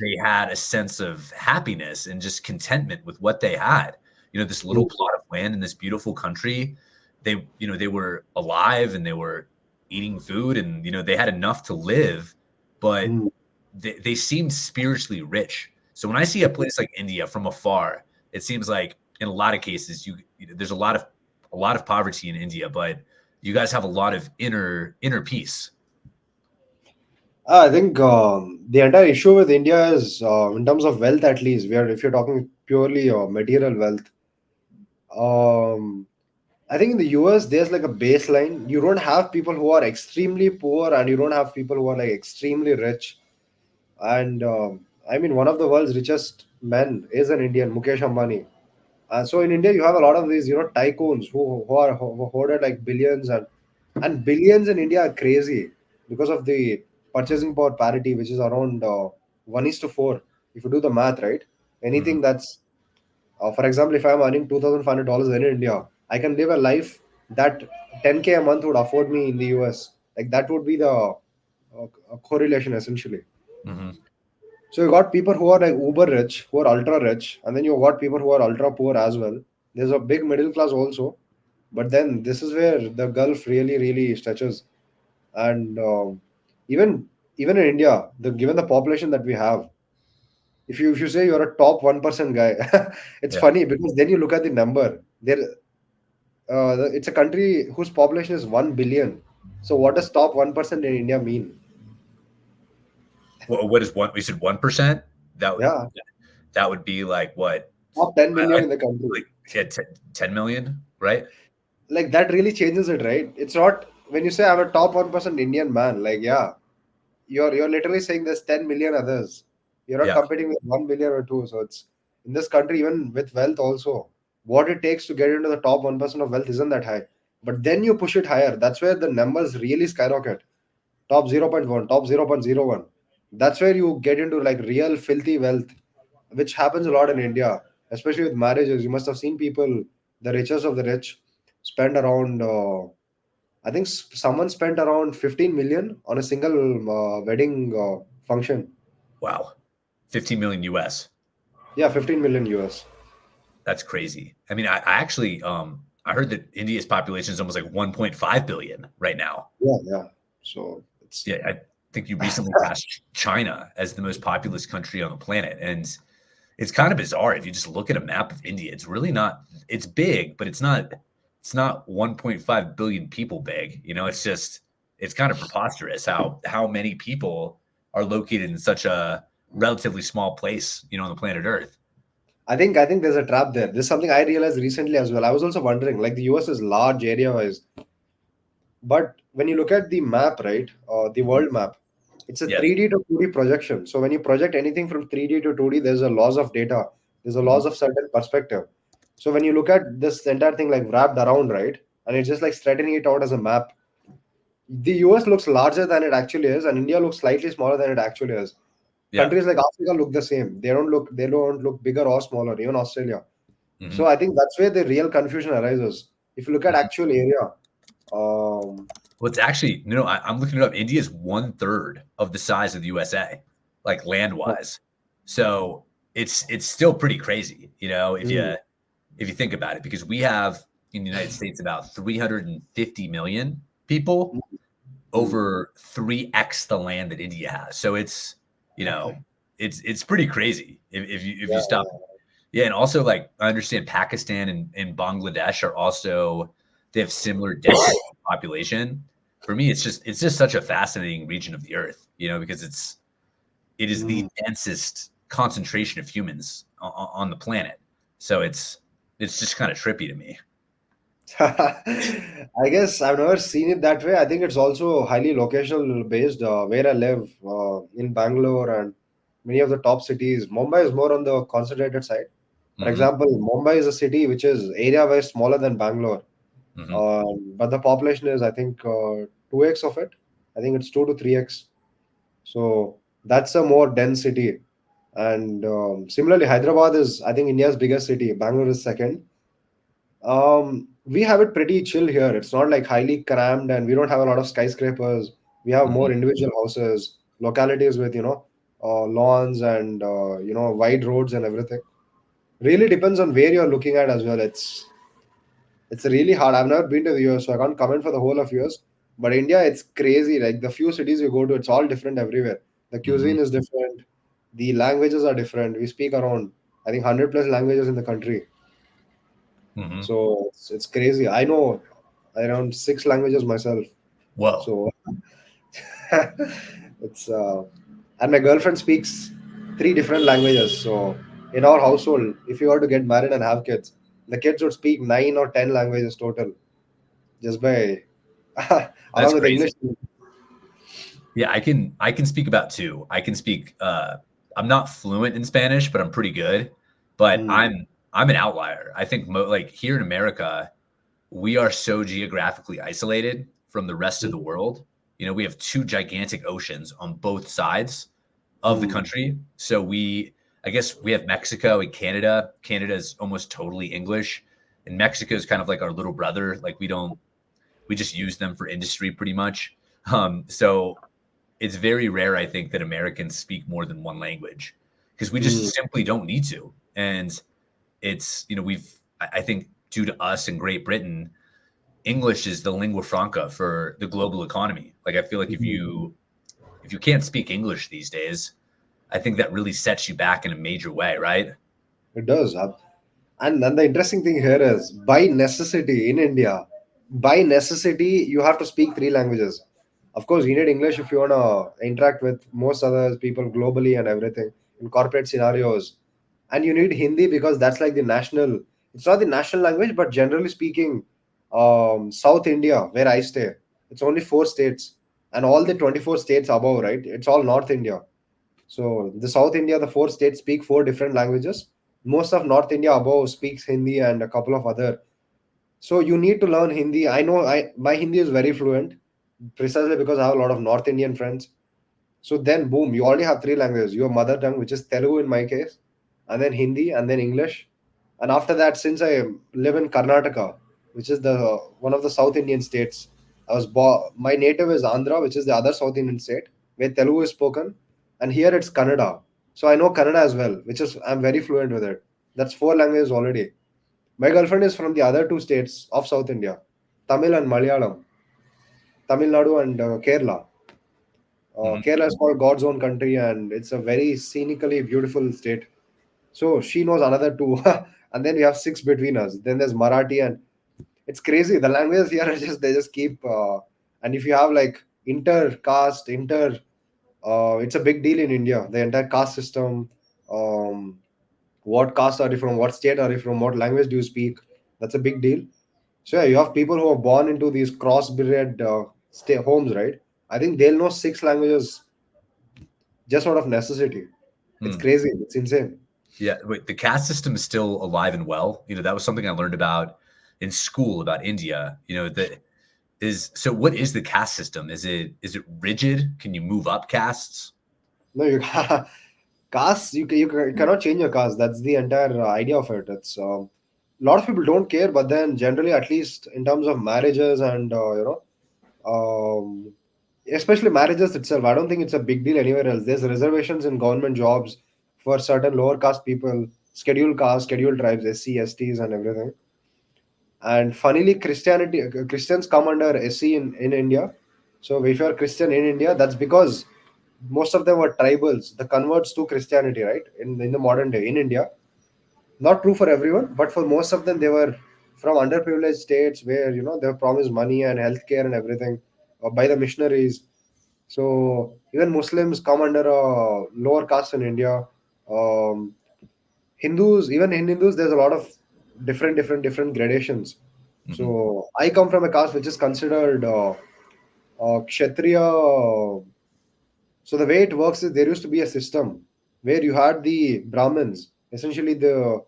they had a sense of happiness and just contentment with what they had. This little plot of land in this beautiful country. They were alive and they were eating food and they had enough to live, but they seemed spiritually rich. So when I see a place like India from afar, it seems like in a lot of cases there's a lot of poverty in India, but you guys have a lot of inner peace. I think the entire issue with India is, in terms of wealth, at least, where if you're talking purely material wealth, um, I think in the US there's like a baseline. You don't have people who are extremely poor, and you don't have people who are like extremely rich. And I mean, one of the world's richest men is an Indian, Mukesh Ambani. So in India, you have a lot of these, tycoons who hoarded like billions, and billions in India are crazy because of the purchasing power parity, which is around 1:4. If you do the math, right? Mhm. Anything that's, for example, if I'm earning $2,500 in India, I can live a life that 10K a month would afford me in the US. Like that would be the correlation essentially. Mhm. So you got people who are like uber rich, who are ultra rich, and then you got people who are ultra poor as well. There's a big middle class also, but then this is where the gulf really, really stretches. And even in India, given the population that we have, if you say you're a top 1% guy, it's Yeah. funny because then you look at the number. It's a country whose population is 1 billion. So what does top 1% in India mean? What is one? We said 1%. That would Yeah, that would be like what? top 10 I million in the country. like yeah, 10 million, right? Like that really changes it, right? It's not when you say I'm a top 1% Indian man, like yeah, you're literally saying there's 10 million others. You're not Yeah. competing with 1 billion or two. So it's in this country, even with wealth also, what it takes to get into the top 1% of wealth isn't that high. But then you push it higher. That's where the numbers really skyrocket. Top 0.1, top 0.01. That's where you get into like real filthy wealth, which happens a lot in India, especially with marriages. You must have seen people, the richest of the rich, spend around, I think someone spent around 15 million on a single wedding function. Wow. 15 million US. Yeah, 15 million US. That's crazy. I mean, I actually I heard that India's population is almost like 1.5 billion right now. Yeah, yeah. So it's Yeah, I think you recently passed China as the most populous country on the planet. And it's kind of bizarre if you just look at a map of India. It's really not it's big, but it's not 1.5 billion people big. It's kind of preposterous how many people are located in such a relatively small place, on the planet Earth. I think there's a trap there. This is something I realized recently as well. I was also wondering, like the US is large area wise, but when you look at the map, right, the Mhm. world map, it's a Yes. 3D to 2D projection. So when you project anything from 3D to 2D, there's a loss of data. There's a Mhm. loss of certain perspective. So when you look at this entire thing like wrapped around, right, and it's just like straightening it out as a map, the US looks larger than it actually is, and India looks slightly smaller than it actually is. Yeah. Countries like Africa look the same. They don't look bigger or smaller, even Australia. So Mhm. I think that's where the real confusion arises. If you look at Mhm. actual area, um, Well, it's actually, I'm looking it up. India is one third of the size of the USA. like land wise. So it's still pretty crazy, Mm, if you think about it, because we have in the United States about 350 million people mm. over 3x the land that India has. So you know, it's pretty crazy if you stop. Yeah. Yeah, and also like I understand Pakistan and Bangladesh are also they have similar density of population. For me, it's just such a fascinating region of the earth, because it is the Mm. densest concentration of humans on the planet. So it's just kind of trippy to me. I guess I've never seen it that way. I think it's also highly locational based. Where I live in Bangalore and many of the top cities, Mumbai is more on the concentrated side. For Hmm. example, Mumbai is a city which is area-wise smaller than Bangalore, Hmm. but the population is, I think, 2x of it. I think it's 2 to 3x. So that's a more dense city. And similarly, Hyderabad is, I think, India's biggest city. Bangalore is second. We have it pretty chill here. It's not like highly crammed, and we don't have a lot of skyscrapers. We have more Hmm. individual houses, localities with lawns and wide roads and everything. Really depends on where you're looking at as well. It's really hard. I've never been to the US, so I can't comment for the whole of US. But India, it's crazy. Like the few cities you go to, it's all different everywhere. The Hmm. cuisine is different. The languages are different. We speak around, I think, 100 plus languages in the country. Hmm. So it's crazy. I know around six languages myself. Whoa, So it's and my girlfriend speaks three different languages. So in our household, if you were to get married and have kids, the kids would speak 9 or 10 languages total just by that's along with crazy. English. Yeah, I can speak about two. I can speak I'm not fluent in Spanish, but I'm pretty good. But Mm, I'm an outlier. I think like here in America, we are so geographically isolated from the rest of mm, the world. We have two gigantic oceans on both sides of the mm, country. So I guess we have Mexico and Canada. Canada is almost totally English, and Mexico is kind of like our little brother. Like we just use them for industry pretty much. So it's very rare, I think, that Americans speak more than one language because we just mm. simply don't need to. And I think due to us in Great Britain, English is the lingua franca for the global economy. Like I feel like if you can't speak English these days, I think that really sets you back in a major way, right? It does. And the interesting thing here is by necessity in India, by necessity, you have to speak three languages. Of course, you need English if you want to interact with most other people globally and everything in corporate scenarios. And you need Hindi because that's like the national, it's not the national language, but generally speaking, South India, where I stay, it's only 4 states. And all the 24 states above, right? It's all North India. So the South India, the 4 states speak four different languages. Most of North India above speaks Hindi and a couple of other. So you need to learn Hindi. I know my Hindi is very fluent, precisely because I have a lot of North Indian friends. So then, boom, you already have three languages. Your mother tongue, which is Telugu in my case, and then Hindi, and then English. And after that, since I live in Karnataka, which is the one of the South Indian states, my native is Andhra, which is the other South Indian state where Telugu is spoken, and here it's Kannada. So I know Kannada as well, which is I'm very fluent with it. That's four languages already. My girlfriend is from the other two states of South India, Tamil and Malayalam, Tamil Nadu and Kerala. Hmm. Kerala is called God's own country, and it's a very scenically beautiful state. So she knows another two, and then we have six between us. Then there's Marathi, and it's crazy. The languages here are just they just keep. And if you have like inter-caste, it's a big deal in India. The entire caste system. Um, what caste are you from? What state are you from? What language do you speak? That's a big deal. So yeah, you have people who are born into these cross-bred stay homes, right? I think they'll know six languages just out of necessity. It's Hmm. crazy. It's insane. Yeah, wait, the caste system is still alive and well. That was something I learned about in school about India. That is so. What is the caste system? Is it rigid? Can you move up castes? No, you caste. You cannot change your caste. That's the entire idea of it. It's a lot of people don't care, but then generally, at least in terms of marriages and especially marriages itself. I don't think it's a big deal anywhere else. There's reservations in government jobs for certain lower caste people, scheduled caste, scheduled tribes, SC, STs, and everything. And funnily, Christians come under SC in India. So if you're Christian in India, that's because most of them were tribals, the converts to Christianity, right? In the modern day in India. Not true for everyone, but for most of them, they were from underprivileged states where they were promised money and healthcare and everything by the missionaries. So even Muslims come under a lower caste in India. Um, Hindus, even in Hindus, there's a lot of different gradations. Hmm. So I come from a caste which is considered Kshatriya. So the way it works is there used to be a system where you had the Brahmins, essentially the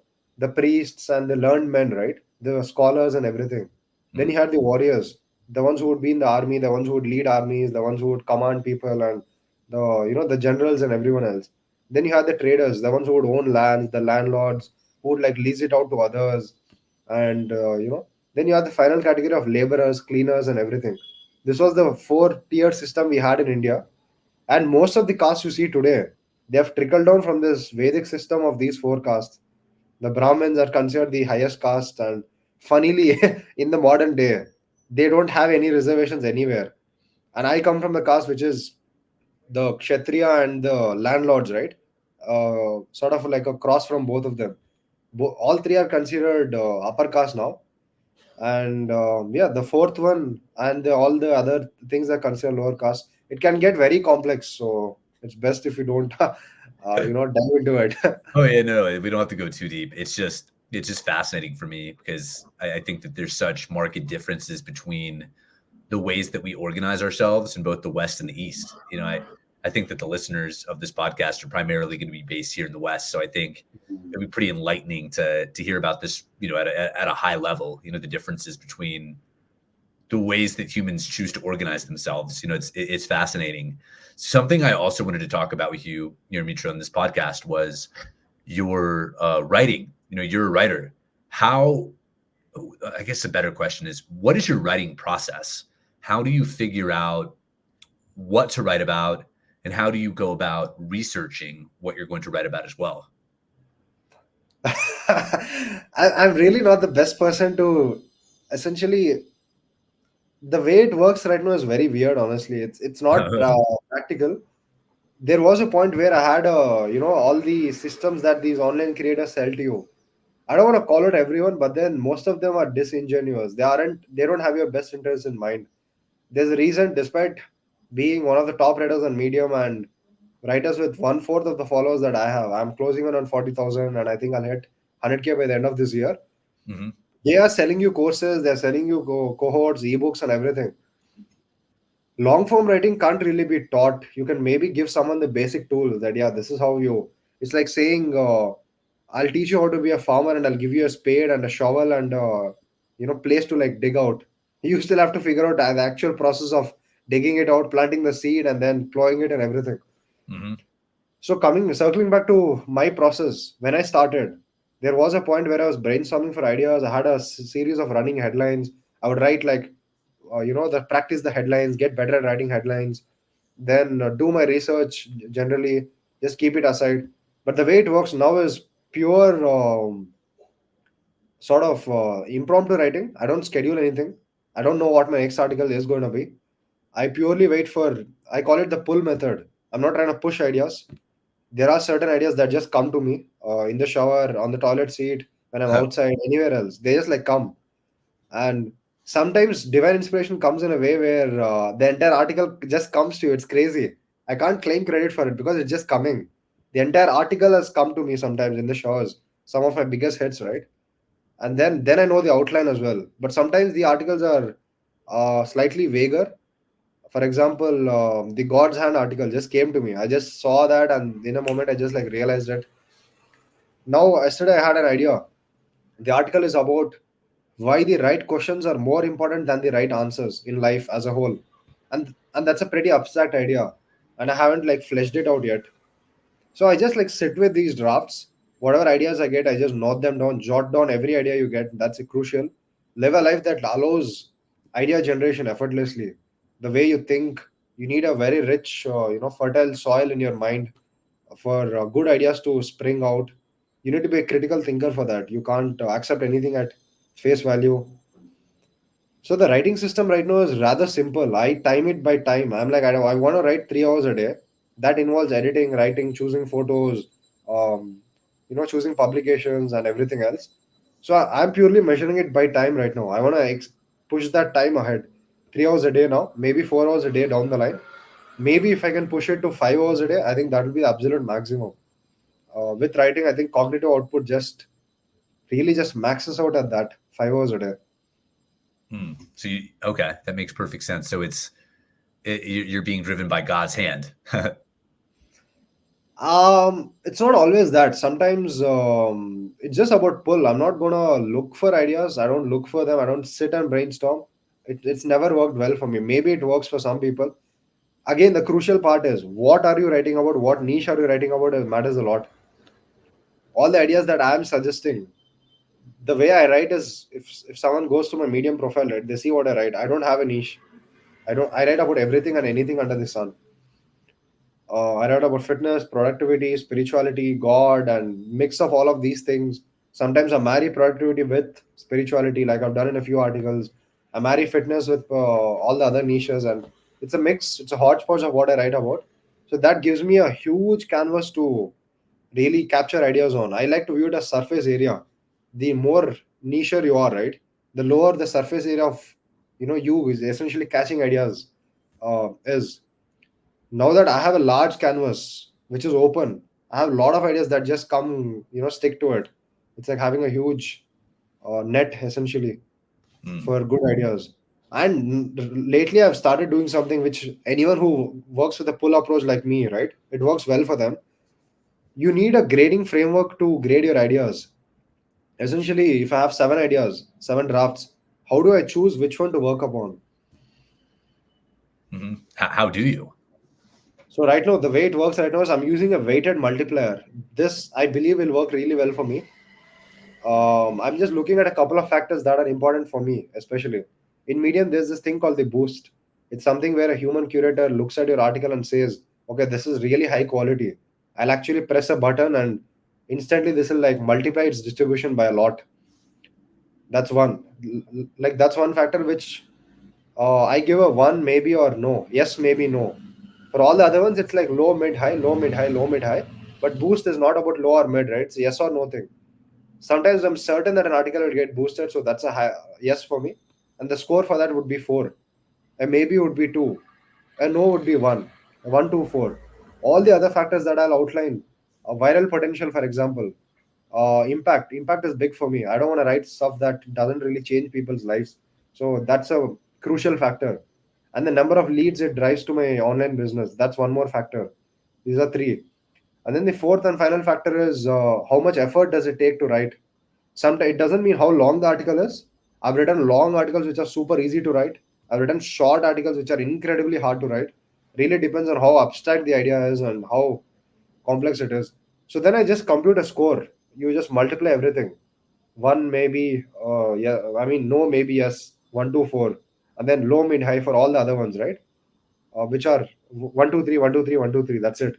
priests and the learned men, right? The scholars and everything. Then Hmm. you had the warriors, the ones who would be in the army, the ones who would lead armies, the ones who would command people, and the generals and everyone else. Then you had the traders, the ones who would own lands, the landlords who would like lease it out to others, and then you had the final category of laborers, cleaners, and everything. This was the four-tier system we had in India, and most of the castes you see today, they have trickled down from this Vedic system of these four castes. The Brahmins are considered the highest caste, and funnily, in the modern day, they don't have any reservations anywhere. And I come from the caste which is the Kshatriya and the landlords, right? Sort of like a cross from both of them. All three are considered upper caste now, and yeah, the fourth one and all the other things are considered lower caste. It can get very complex, so it's best if you don't dive into it. Oh yeah, no, we don't have to go too deep. It's just fascinating for me because I think that there's such marked differences between the ways that we organize ourselves in both the West and the East. I think that the listeners of this podcast are primarily going to be based here in the West, so I think it'd be pretty enlightening to hear about this, at a high level. The differences between the ways that humans choose to organize themselves. It's fascinating. Something I also wanted to talk about with you, Mitra, on this podcast was your writing. You're a writer. How? I guess a better question is, what is your writing process? How do you figure out what to write about, and how do you go about researching what you're going to write about as well? I'm really not the best person to essentially. The way it works right now is very weird. Honestly, it's not practical. There was a point where I had all the systems that these online creators sell to you. I don't want to call it everyone, but then most of them are disingenuous. They don't have your best interests in mind. There's a reason, despite being one of the top writers on Medium and writers with one fourth of the followers that I have, I'm closing in on 40,000, and I think I'll hit 100K by the end of this year. Hmm. They are selling you courses, they're selling you cohorts, ebooks, and everything. Long form writing can't really be taught. You can maybe give someone the basic tools that, yeah, this is how you. It's like saying, I'll teach you how to be a farmer and I'll give you a spade and a shovel and place to like dig out. You still have to figure out the actual process of digging it out, planting the seed, and then plowing it and everything. Hmm. So coming circling back to my process, when I started, there was a point where I was brainstorming for ideas. I had a series of running headlines. I would write like, the practice the headlines, get better at writing headlines, then do my research generally, just keep it aside. But the way it works now is pure sort of impromptu writing. I don't schedule anything. I don't know what my next article is going to be. I purely wait for, I call it the pull method. I'm not trying to push ideas. There are certain ideas that just come to me in the shower, on the toilet seat, when I'm outside, anywhere else. They just like come. And sometimes divine inspiration comes in a way where the entire article just comes to you. It's crazy. I can't claim credit for it because it's just coming. The entire article has come to me sometimes in the showers. Some of my biggest hits, right? And then I know the outline as well. But sometimes the articles are slightly vaguer. For example, the God's Hand article just came to me. I just saw that, and in a moment, I just like realized that. Now, yesterday, I had an idea. The article is about why the right questions are more important than the right answers in life as a whole, and that's a pretty abstract idea, and I haven't like fleshed it out yet. So I just like sit with these drafts. Whatever ideas I get, I just note them down, jot down every idea you get. That's crucial. Live a life that allows idea generation effortlessly. The way you think, You need a very rich, fertile soil in your mind for good ideas to spring out. You need to be a critical thinker for that. You can't accept anything at face value. So the writing system right now is rather simple. I time it by time. I'm like, I want to write 3 hours a day. That involves editing, writing, choosing photos, um, choosing publications and everything else. So I'm purely measuring it by time right now. I want to push that time ahead. 3 hours a day now, maybe 4 hours a day down the line. Maybe if I can push it to 5 hours a day, I think that will be the absolute maximum. With writing, I think cognitive output just really just maxes out at that 5 hours a day. So okay, that makes perfect sense. So you're being driven by God's hand. It's not always that. Sometimes it's just about pull. I'm not gonna look for ideas. I don't look for them. I don't sit and brainstorm. It's never worked well for me. Maybe it works for some people. Again, the crucial part is what are you writing about? What niche are you writing about? It matters a lot. All the ideas that I'm suggesting, the way I write is if someone goes to my Medium profile, right, they see what I write. I don't have a niche. I write about everything and anything under the sun. I write about fitness, productivity, spirituality, God, and mix of all of these things. Sometimes I marry productivity with spirituality, like I've done in a few articles. I marry fitness with all the other niches, and it's a mix. It's a hodgepodge of what I write about. So that gives me a huge canvas to really capture ideas on. I like to view it as surface area. The more niche you are, right, the lower the surface area of you is essentially catching ideas is. Now that I have a large canvas which is open, I have a lot of ideas that just come, stick to it. It's like having a huge net essentially Mm. for good ideas. And lately, I've started doing something which anyone who works with a pull approach like me, right, it works well for them. You need a grading framework to grade your ideas. Essentially, if I have 7 ideas, 7 drafts, how do I choose which one to work upon? How do you? So right now, the way it works right now is I'm using a weighted multiplier. This I believe will work really well for me. I'm just looking at a couple of factors that are important for me, especially in Medium. There's this thing called the boost. It's something where a human curator looks at your article and says, "Okay, this is really high quality." I'll actually press a button and instantly this will like multiply its distribution by a lot. That's one. Like that's one factor which I give a one maybe or no, yes maybe no. For all the other ones, it's like low mid high, low mid high, low mid high. But boost is not about low or mid, right? It's yes or no thing. Sometimes I'm certain that an article will get boosted, so that's a high yes for me, and the score for that would be 4, and maybe would be 2, and no would be 1, 1 2 4. All the other factors that I'll outline, viral potential, for example, impact is big for me. I don't want to write stuff that doesn't really change people's lives, so that's a crucial factor. And the number of leads it drives to my online business, that's one more factor. These are 3. And then the fourth and final factor is how much effort does it take to write. Sometimes it doesn't mean how long the article is. I've written long articles which are super easy to write. I've written short articles which are incredibly hard to write. Really depends on how abstract the idea is and how complex it is. So then I just compute a score. You just multiply everything. One maybe, yeah, I mean, no, maybe yes, 1 2 4, and then low, mid, high for all the other ones, right? Which are 1 2 3, 1 2 3, 1 2 3. That's it.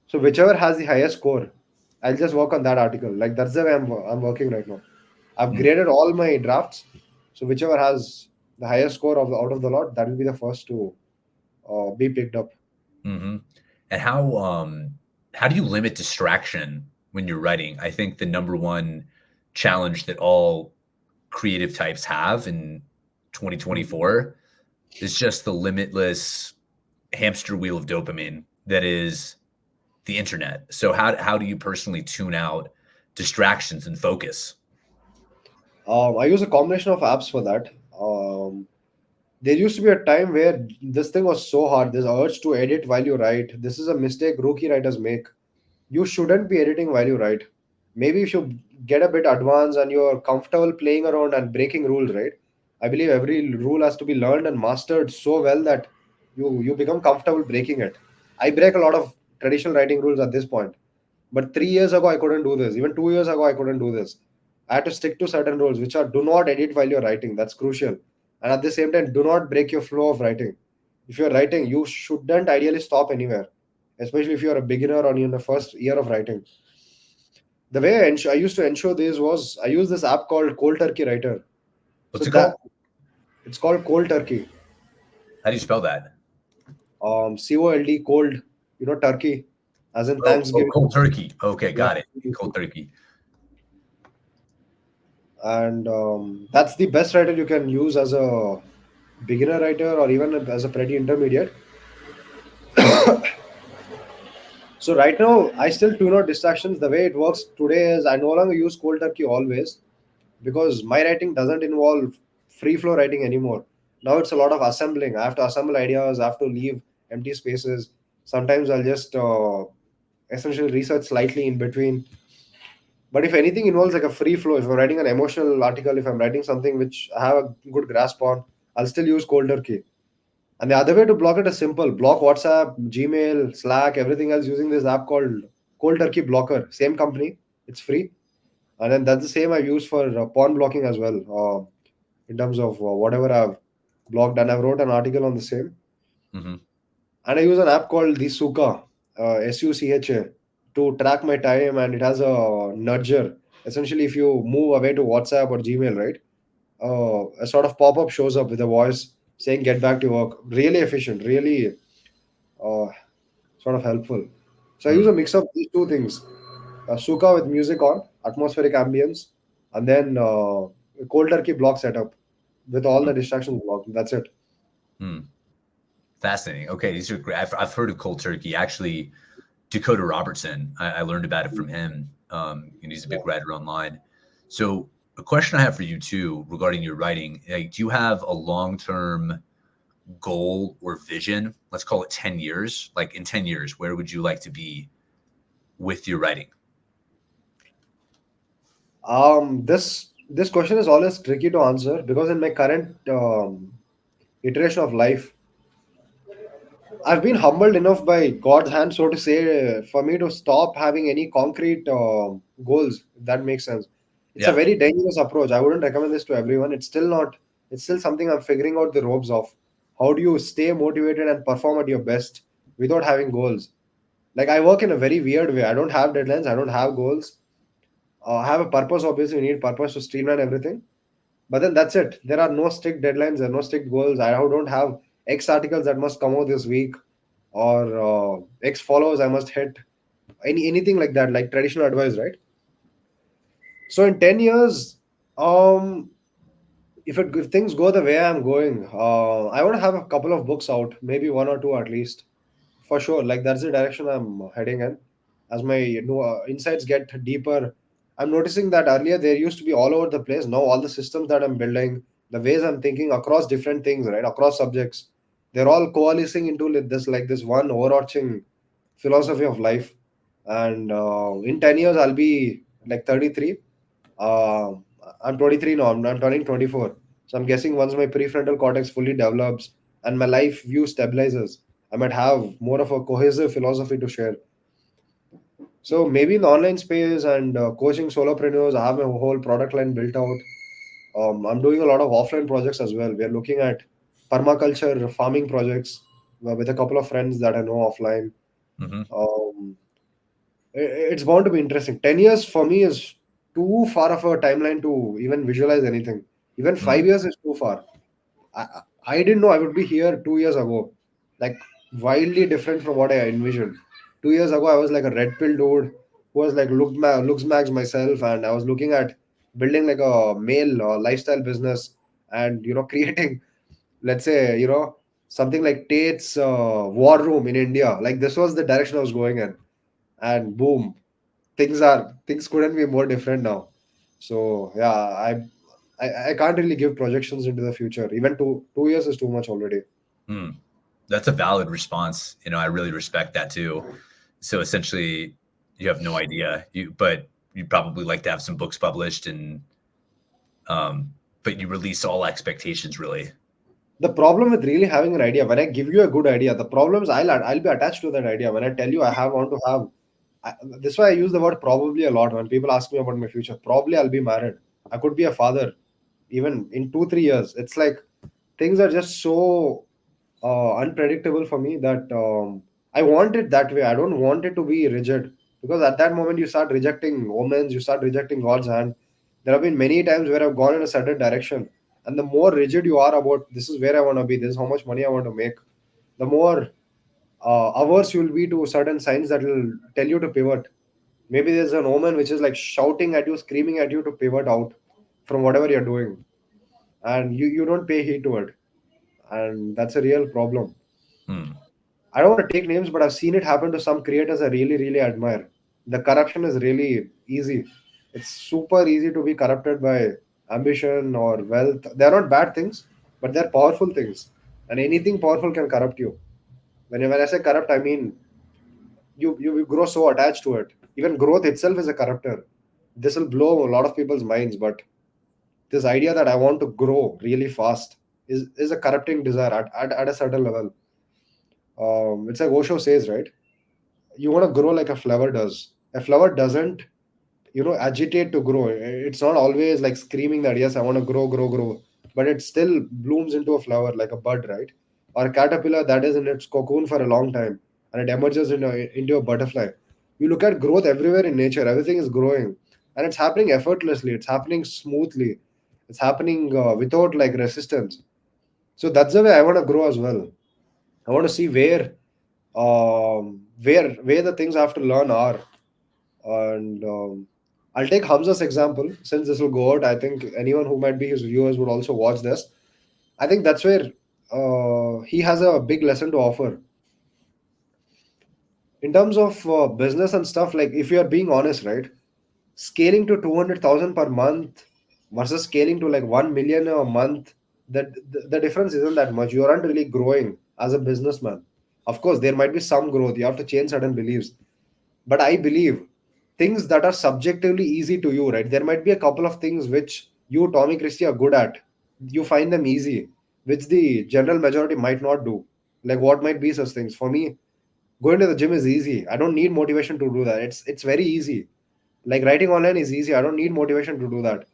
So whichever has the highest score, I'll just work on that article. Like that's the way I'm working right now. I've Mm. graded all my drafts, so whichever has the highest score of out of the lot, that will be the first to be picked up. hmm And how do you limit distraction when you're writing? I think the number one challenge that all creative types have in 2024 is just the limitless hamster wheel of dopamine that is the internet. So how do you personally tune out distractions and focus? I use a combination of apps for that. There used to be a time where this thing was so hard. This urge to edit while you write. This is a mistake rookie writers make. You shouldn't be editing while you write. Maybe if you get a bit advanced and you're comfortable playing around and breaking rules, right? I believe every rule has to be learned and mastered so well that you become comfortable breaking it. I break a lot of traditional writing rules at this point. But 3 years ago I couldn't do this. Even 2 years ago I couldn't do this. I had to stick to certain rules, which are do not edit while you're writing. That's crucial. And at the same time, do not break your flow of writing. If you're writing, you shouldn't ideally stop anywhere, especially if you're a beginner or you're in the first year of writing. The way I used to ensure this was I use this app called Cold Turkey Writer. So What's it called? that it's called Cold Turkey. How do you spell that? COLD, cold, turkey, as in Oh, Thanksgiving. cold turkey. Okay, Yeah. got it. Cold turkey. And that's the best writer you can use as a beginner writer or even as a pretty intermediate. So right now, I still tune out distractions. The way it works today is I no longer use cold turkey always because my writing doesn't involve free flow writing anymore. Now it's a lot of assembling. I have to assemble ideas. I have to leave empty spaces. Sometimes I'll just essentially research slightly in between. But if anything involves like a free flow, if I'm writing an emotional article, if I'm writing something which I have a good grasp on, I'll still use cold turkey. And the other way to block it is simple: block WhatsApp, Gmail, Slack, everything else using this app called Cold Turkey Blocker. Same company, it's free. And then that's the same I use for pawn blocking as well. In terms of whatever I've blocked, and I've wrote an article on the same. Hmm. And I use an app called the Suka, SUCHA, to track my time, and it has a nudger. Essentially, if you move away to WhatsApp or Gmail, right, a sort of pop up shows up with a voice saying "Get back to work." Really efficient, really uh, sort of helpful. So I use Mm. a mix of these two things: Suka with music on, atmospheric ambience, and then a cold turkey block setup with all the distractions blocked. That's it. Mm. Fascinating. Okay, these are great. I've heard of cold turkey. Actually, Dakota Robertson. I learned about it from him. And he's a big writer online. So, a question I have for you too regarding your writing: like, do you have a long-term goal or vision? Let's call it 10 years. Like in 10 years, where would you like to be with your writing? This question is always tricky to answer because in my current iteration of life, I've been humbled enough by God's hand, so to say, for me to stop having any concrete goals. If that makes sense. It's a Yeah. very dangerous approach. I wouldn't recommend this to everyone. It's still not. It's still something I'm figuring out the ropes of. How do you stay motivated and perform at your best without having goals? Like I work in a very weird way. I don't have deadlines. I don't have goals. I have a purpose. Obviously, you need purpose to streamline everything. But then that's it. There are no strict deadlines. There are no strict goals. I don't have X articles that must come out this week or X follows I must hit. Anything like that, like traditional advice, right? So in 10 years, um, if things go the way I'm going, I want to have a couple of books out, maybe one or two at least, for sure. Like that's the direction I'm heading in. As my insights get deeper, I'm noticing that earlier they used to be all over the place. Now all the systems that I'm building, the ways I'm thinking across different things, right, across subjects, they're all coalescing into this one overarching philosophy of life. And in 10 years, I'll be like 33. Uh, I'm 23 now. I'm turning 24. So I'm guessing once my prefrontal cortex fully develops and my life view stabilizes, I might have more of a cohesive philosophy to share. So maybe in the online space and coaching solopreneurs, I have my whole product line built out. I'm doing a lot of offline projects as well. We are looking at permaculture farming projects with a couple of friends that I know offline. Hmm. Um, it's bound to be interesting. 10 years for me is too far of a timeline to even visualize anything. Even Mm. 5 years is too far. I didn't know I would be here 2 years ago. Like, wildly different from what I envisioned. 2 years ago, I was like a red pill dude who was like looks mags myself, and I was looking at building like a male lifestyle business and, creating, let's say, something like Tate's war room in India. Like, this was the direction I was going in. And boom, things couldn't be more different now. So yeah, I can't really give projections into the future. Even 2 years is too much already. Mm. That's a valid response. I really respect that too. So essentially, you have no idea. But you probably like to have some books published, and um, but you release all expectations really. The problem with really having an idea, when I give you a good idea, the problem is I'll be attached to that idea. When I tell you I want to have, this is why I use the word probably a lot when people ask me about my future. Probably I'll be married. I could be a father even in 2 3 years. It's like things are just so unpredictable for me, that I want it that way. I don't want it to be rigid, because at that moment you start rejecting omens, you start rejecting God's hand. There have been many times where I've gone in a certain direction, and the more rigid you are about this is where I want to be, this is how much money I want to make, the more averse you will be to certain signs that will tell you to pivot. Maybe there's an omen which is like shouting at you, screaming at you to pivot out from whatever you're doing, and you don't pay heed to it, and that's a real problem. Hmm. I don't want to take names, but I've seen it happen to some creators I really, really admire. The corruption is really easy. It's super easy to be corrupted by ambition or wealth. They're not bad things, but they're powerful things. And anything powerful can corrupt you. When I say corrupt, I mean you grow so attached to it. Even growth itself is a corruptor. This will blow a lot of people's minds, but this idea that I want to grow really fast is a corrupting desire at a certain level. It's like Osho says, right? You want to grow like a flower does. A flower doesn't, agitate to grow. It's not always like screaming that yes, I want to grow, grow, grow, but it still blooms into a flower like a bud, right? Or a caterpillar that is in its cocoon for a long time and it emerges into a butterfly. You look at growth everywhere in nature. Everything is growing, and it's happening effortlessly. It's happening smoothly. It's happening without like resistance. So that's the way I want to grow as well. I want to see where the things I have to learn are. And I'll take Hamza's example since this will go out. I think anyone who might be his viewers would also watch this. I think that's where he has a big lesson to offer in terms of business and stuff. Like, if you are being honest, right? Scaling to 200,000 per month versus scaling to like 1 million a month, the difference isn't that much. You aren't really growing as a businessman. Of course, there might be some growth. You have to change certain beliefs. But I believe things that are subjectively easy to you, right? There might be a couple of things which you, Tommy Christie, are good at. You find them easy, which the general majority might not do. Like, what might be such things? For me, going to the gym is easy. I don't need motivation to do that. It's very easy. Like, writing online is easy. I don't need motivation to do that.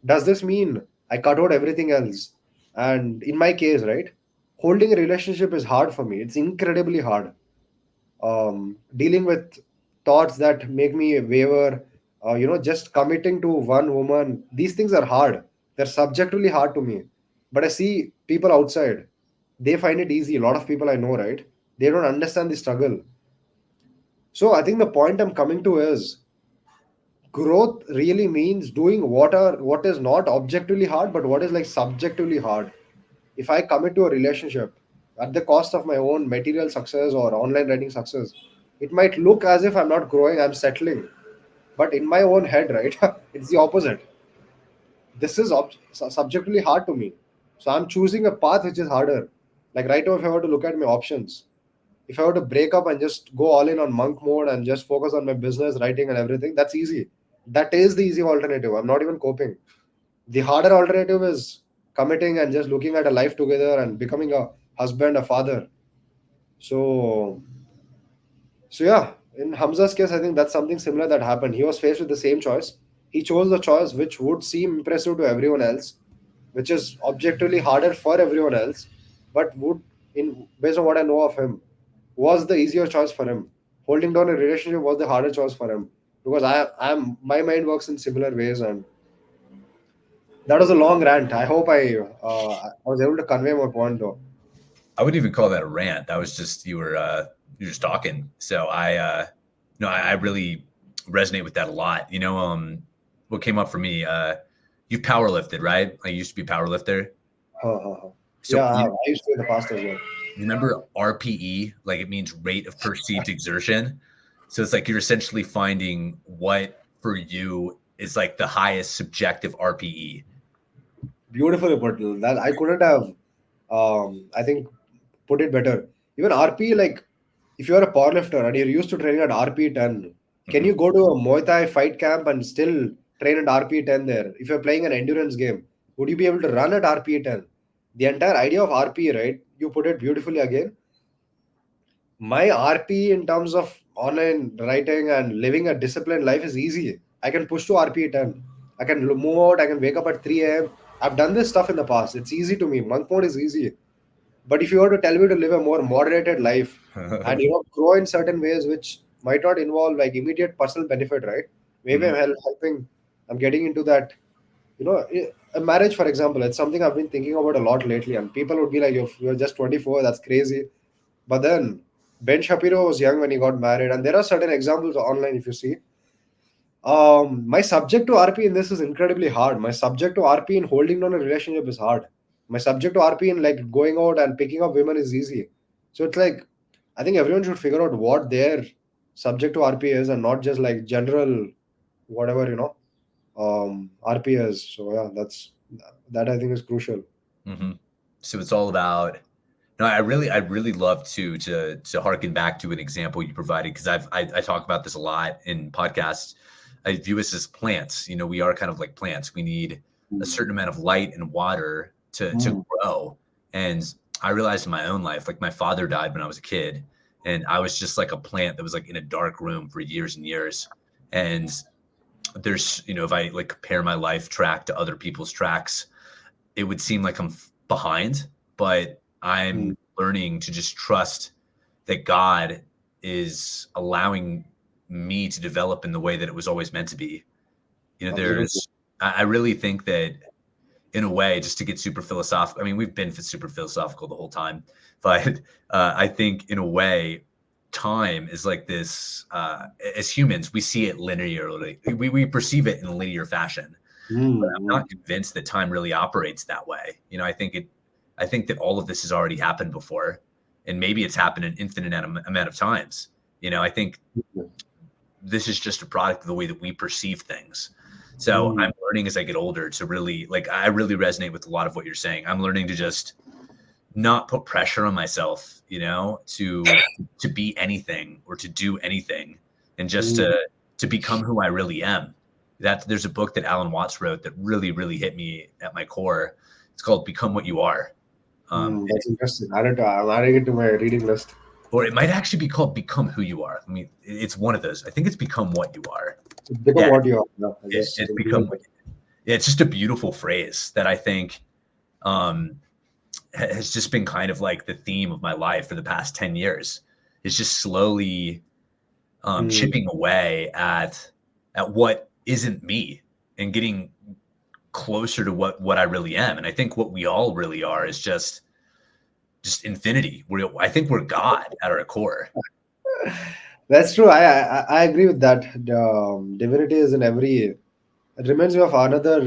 Does this mean I cut out everything else? And in my case, right, holding a relationship is hard for me. It's incredibly hard. Dealing with thoughts that make me waver, just committing to one woman, these things are hard. They're subjectively hard to me. But I see people outside, they find it easy. A lot of people I know, right? They don't understand the struggle. So I think the point I'm coming to is growth really means doing what is not objectively hard, but what is like subjectively hard. If I commit to a relationship at the cost of my own material success or online writing success, it might look as if I'm not growing, I'm settling. But in my own head, right, it's the opposite. This is subjectively hard to me. So I'm choosing a path which is harder. Like right now, if I were to look at my options, if I were to break up and just go all in on monk mode and just focus on my business, writing, and everything, that's easy. That is the easy alternative. I'm not even coping. The harder alternative is committing and just looking at a life together and becoming a husband, a father. So, so yeah, in Hamza's case, I think that's something similar that happened. He was faced with the same choice. He chose the choice which would seem impressive to everyone else, which is objectively harder for everyone else, but would, in based on what I know of him, was the easier choice for him. Holding down a relationship was the harder choice for him, because my mind works in similar ways. And that was a long rant. I hope I was able to convey my point though. I wouldn't even call that a rant. That was just you're just talking. So I really resonate with that a lot. What came up for me, you've power lifted, right? I used to be a power lifter. Huh, huh, huh. So Yeah, I you, have. I used to in the past as well. you remember RPE, like it means rate of perceived exertion. So it's like you're essentially finding what for you is like the highest subjective RPE. Beautifully put. That I couldn't have. I think put it better. Even RP, like if you're a powerlifter and you're used to training at RP 10, can Mhm. you go to a Muay Thai fight camp and still train at RP 10 there? If you're playing an endurance game, would you be able to run at RP 10? The entire idea of RP, right? You put it beautifully again. My RP in terms of online writing and living a disciplined life is easy. I can push to RP 10. I can move out. I can wake up at 3 a.m. I've done this stuff in the past. It's easy to me. Monk mode is easy. But if you were to tell me to live a more moderated life and grow in certain ways which might not involve like immediate personal benefit, right? Maybe Mhm. helping. I'm getting into that. A marriage, for example, it's something I've been thinking about a lot lately. And people would be like, "You're just 24. That's crazy." But then Ben Shapiro was young when he got married, and there are certain examples online if you see. My subject to RP in this is incredibly hard. My subject to RP in holding on a relationship is hard. My subject to RP in like going out and picking up women is easy. So it's like I think everyone should figure out what their subject to RP is and not just like general whatever RP is. So yeah, that I think is crucial. Mhm. So it's all about. No, I'd really love to harken back to an example you provided because I talk about this a lot in podcasts. I view us as plants. We are kind of like plants. We need a certain amount of light and water to Mm. grow. And I realized in my own life, like my father died when I was a kid, and I was just like a plant that was like in a dark room for years and years. And there's, if I like compare my life track to other people's tracks, it would seem like I'm behind, but I'm Mm. learning to just trust that God is allowing me to develop in the way that it was always meant to be. Absolutely. I really think that in a way, just to get super philosophical, I mean, we've been super philosophical the whole time, but I think in a way, time is like this, as humans, we see it linearly. We perceive it in a linear fashion. But I'm Mm. not convinced that time really operates that way. I think that all of this has already happened before, and maybe it's happened an infinite amount of times. I think Mm. this is just a product of the way that we perceive things. So Mm. I'm learning as I get older to really like. I really resonate with a lot of what you're saying. I'm learning to just not put pressure on myself, to be anything or to do anything, and just Mm. to become who I really am. There's a book that Alan Watts wrote that really, really hit me at my core. It's called "Become What You Are," That's interesting. I'm adding it to my reading list. or it might actually be called "Become Who You Are." I mean, it's one of those. I think it's "Become What You Are." Become Yeah, what you are. Yeah, I just it's Googled become. it. Yeah, it's just a beautiful phrase that I think um, has just been kind of like the theme of my life for the past 10 years. Is just slowly Mm. chipping away at what isn't me and getting closer to what I really am. And I think what we all really are is just infinity. I think we're God at our core. That's true. I agree with that. Divinity is in every. It reminds me of another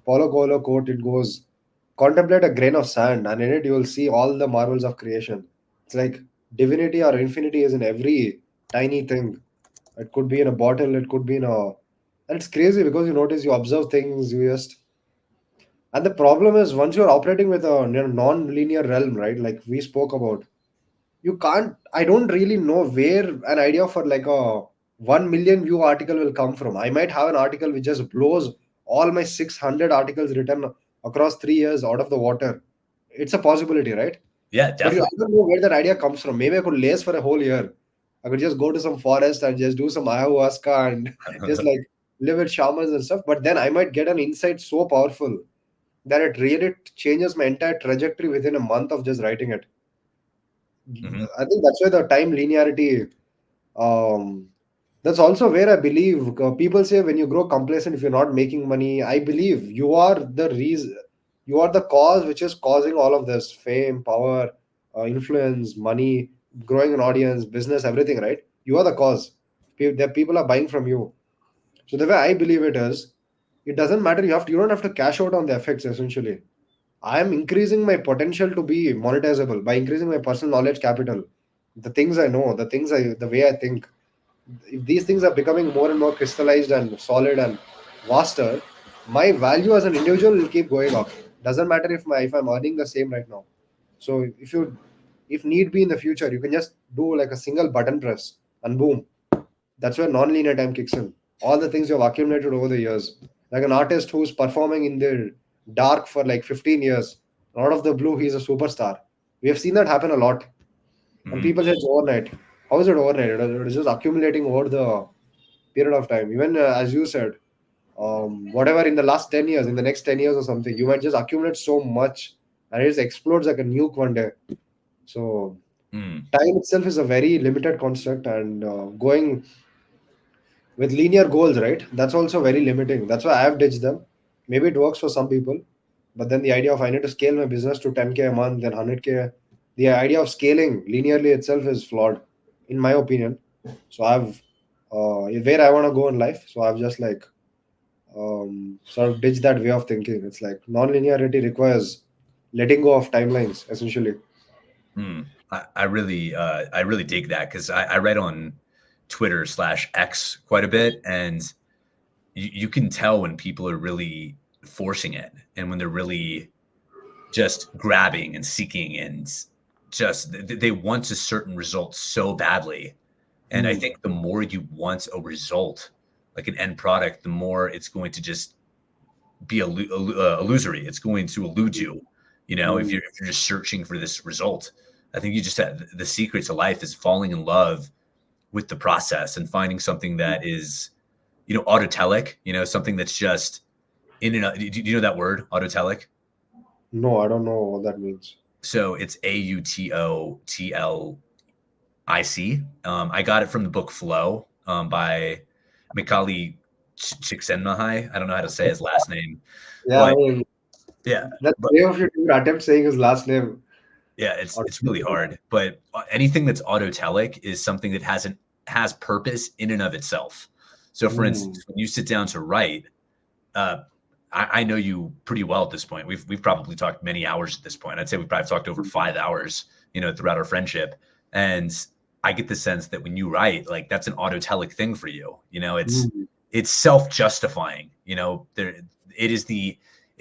Paulo Coelho quote. It goes, "Contemplate a grain of sand, and in it you will see all the marvels of creation." It's like divinity or infinity is in every tiny thing. It could be in a bottle. It could be in a. And it's crazy because you notice you observe things. You just. And the problem is once you're operating with a non-linear realm, right? Like we spoke about, you can't. I don't really know where an idea for like a 1 million view article will come from. I might have an article which just blows all my 600 articles written across 3 years out of the water. It's a possibility, right? Yeah, But I definitely. don't know where that idea comes from. Maybe I could lace for a whole year. I could just go to some forest and just do some ayahuasca and just like live with shamans and stuff. But then I might get an insight so powerful that it really changes my entire trajectory within a month of just writing it. Mhm. I think that's why the time linearity. Um, that's also where I believe people say when you grow complacent, if you're not making money, I believe you are the reason, you are the cause which is causing all of this fame, power, influence, money, growing an audience, business, everything, right? You are the cause. The people are buying from you. So the way I believe it is, it doesn't matter. You don't have to cash out on the effects essentially. I am increasing my potential to be monetizable by increasing my personal knowledge capital. The things I know, the way I think. If these things are becoming more and more crystallized and solid and vaster, my value as an individual will keep going up. Doesn't matter if I'm earning the same right now. So if need be in the future, you can just do like a single button press and boom, that's where non-linear time kicks in. All the things you've accumulated over the years. Like an artist who's performing in the dark for like 15 years. Out of the blue, he's a superstar. We have seen that happen a lot. And Mhm. people say it's overnight. How is it overnight? It is just accumulating over the period of time. Even as you said, whatever in the last 10 years, in the next 10 years or something, you might just accumulate so much and it just explodes like a nuke one day. So Mm, time itself is a very limited construct, and going with linear goals, right? That's also very limiting. That's why I have ditched them. Maybe it works for some people, but then the idea of I need to scale my business to 10K a month, then 100K, the idea of scaling linearly itself is flawed, in my opinion. So I've where I want to go in life. So I've just like sort of ditched that way of thinking. It's like non-linearity requires letting go of timelines, essentially. mm. I really dig that because I read on Twitter/X quite a bit, and you can tell when people are really forcing it and when they're really just grabbing and seeking and just they want a certain result so badly. And I Hmm. think the more you want a result, like an end product, the more it's going to just be illusory. It's going to elude you. You know, Hmm. if you're just searching for this result, I think you just have the secret to life is falling in love with the process and finding something that is, autotelic. Something that's just in and out. Do you know that word, autotelic? No, I don't know what that means. So it's AUTOTLIC. I got it from the book Flow by Mikhaili Csikszentmihalyi. I don't know how to say his last name, Yeah, I but mean, yeah, that's but brave of you to attempt saying his last name. yeah, it's Or- it's really hard. But anything that's autotelic is something that has purpose in and of itself. So, for Hmm. instance, when you sit down to write, uh, I know you pretty well at this point. We've probably talked many hours at this point. I'd say we've probably talked over 5 hours, throughout our friendship. And I get the sense that when you write, like that's an autotelic thing for you. Hmm. It's self-justifying. It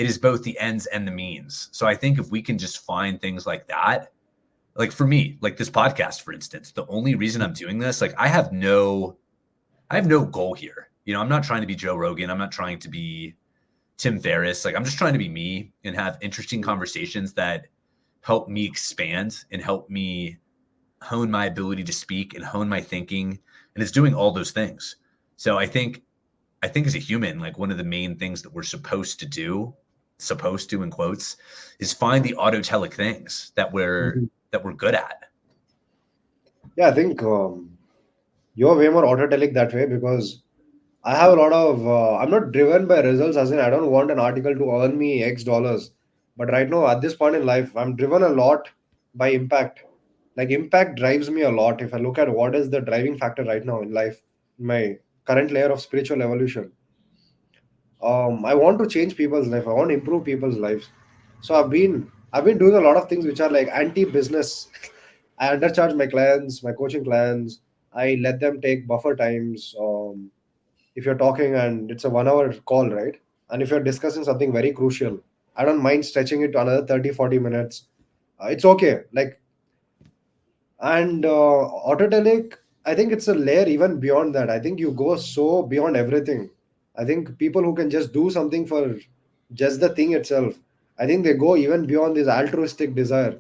is both the ends and the means. So I think if we can just find things like that, like for me, like this podcast, for instance, the only reason I'm doing this, like I have no goal here. I'm not trying to be Joe Rogan. I'm not trying to be Tim Ferriss. Like I'm just trying to be me and have interesting conversations that help me expand and help me hone my ability to speak and hone my thinking. And it's doing all those things. So I think as a human, like one of the main things that we're supposed to in quotes, is find the autotelic things Mhm. that we're good at. Yeah, I think you're way more autotelic that way because I have a lot of. I'm not driven by results, as in I don't want an article to earn me X dollars. But right now, at this point in life, I'm driven a lot by impact. Like impact drives me a lot. If I look at what is the driving factor right now in life, in my current layer of spiritual evolution, I want to change people's life. I want to improve people's lives. So I've been doing a lot of things which are like anti-business. I undercharge my clients, my coaching clients. I let them take buffer times. If you're talking and it's a 1 hour call, right? And if you're discussing something very crucial, I don't mind stretching it to another 30, 40 minutes. It's okay. Like, and autotelic, I think it's a layer even beyond that. I think you go so beyond everything. I think people who can just do something for just the thing itself, I think they go even beyond this altruistic desire.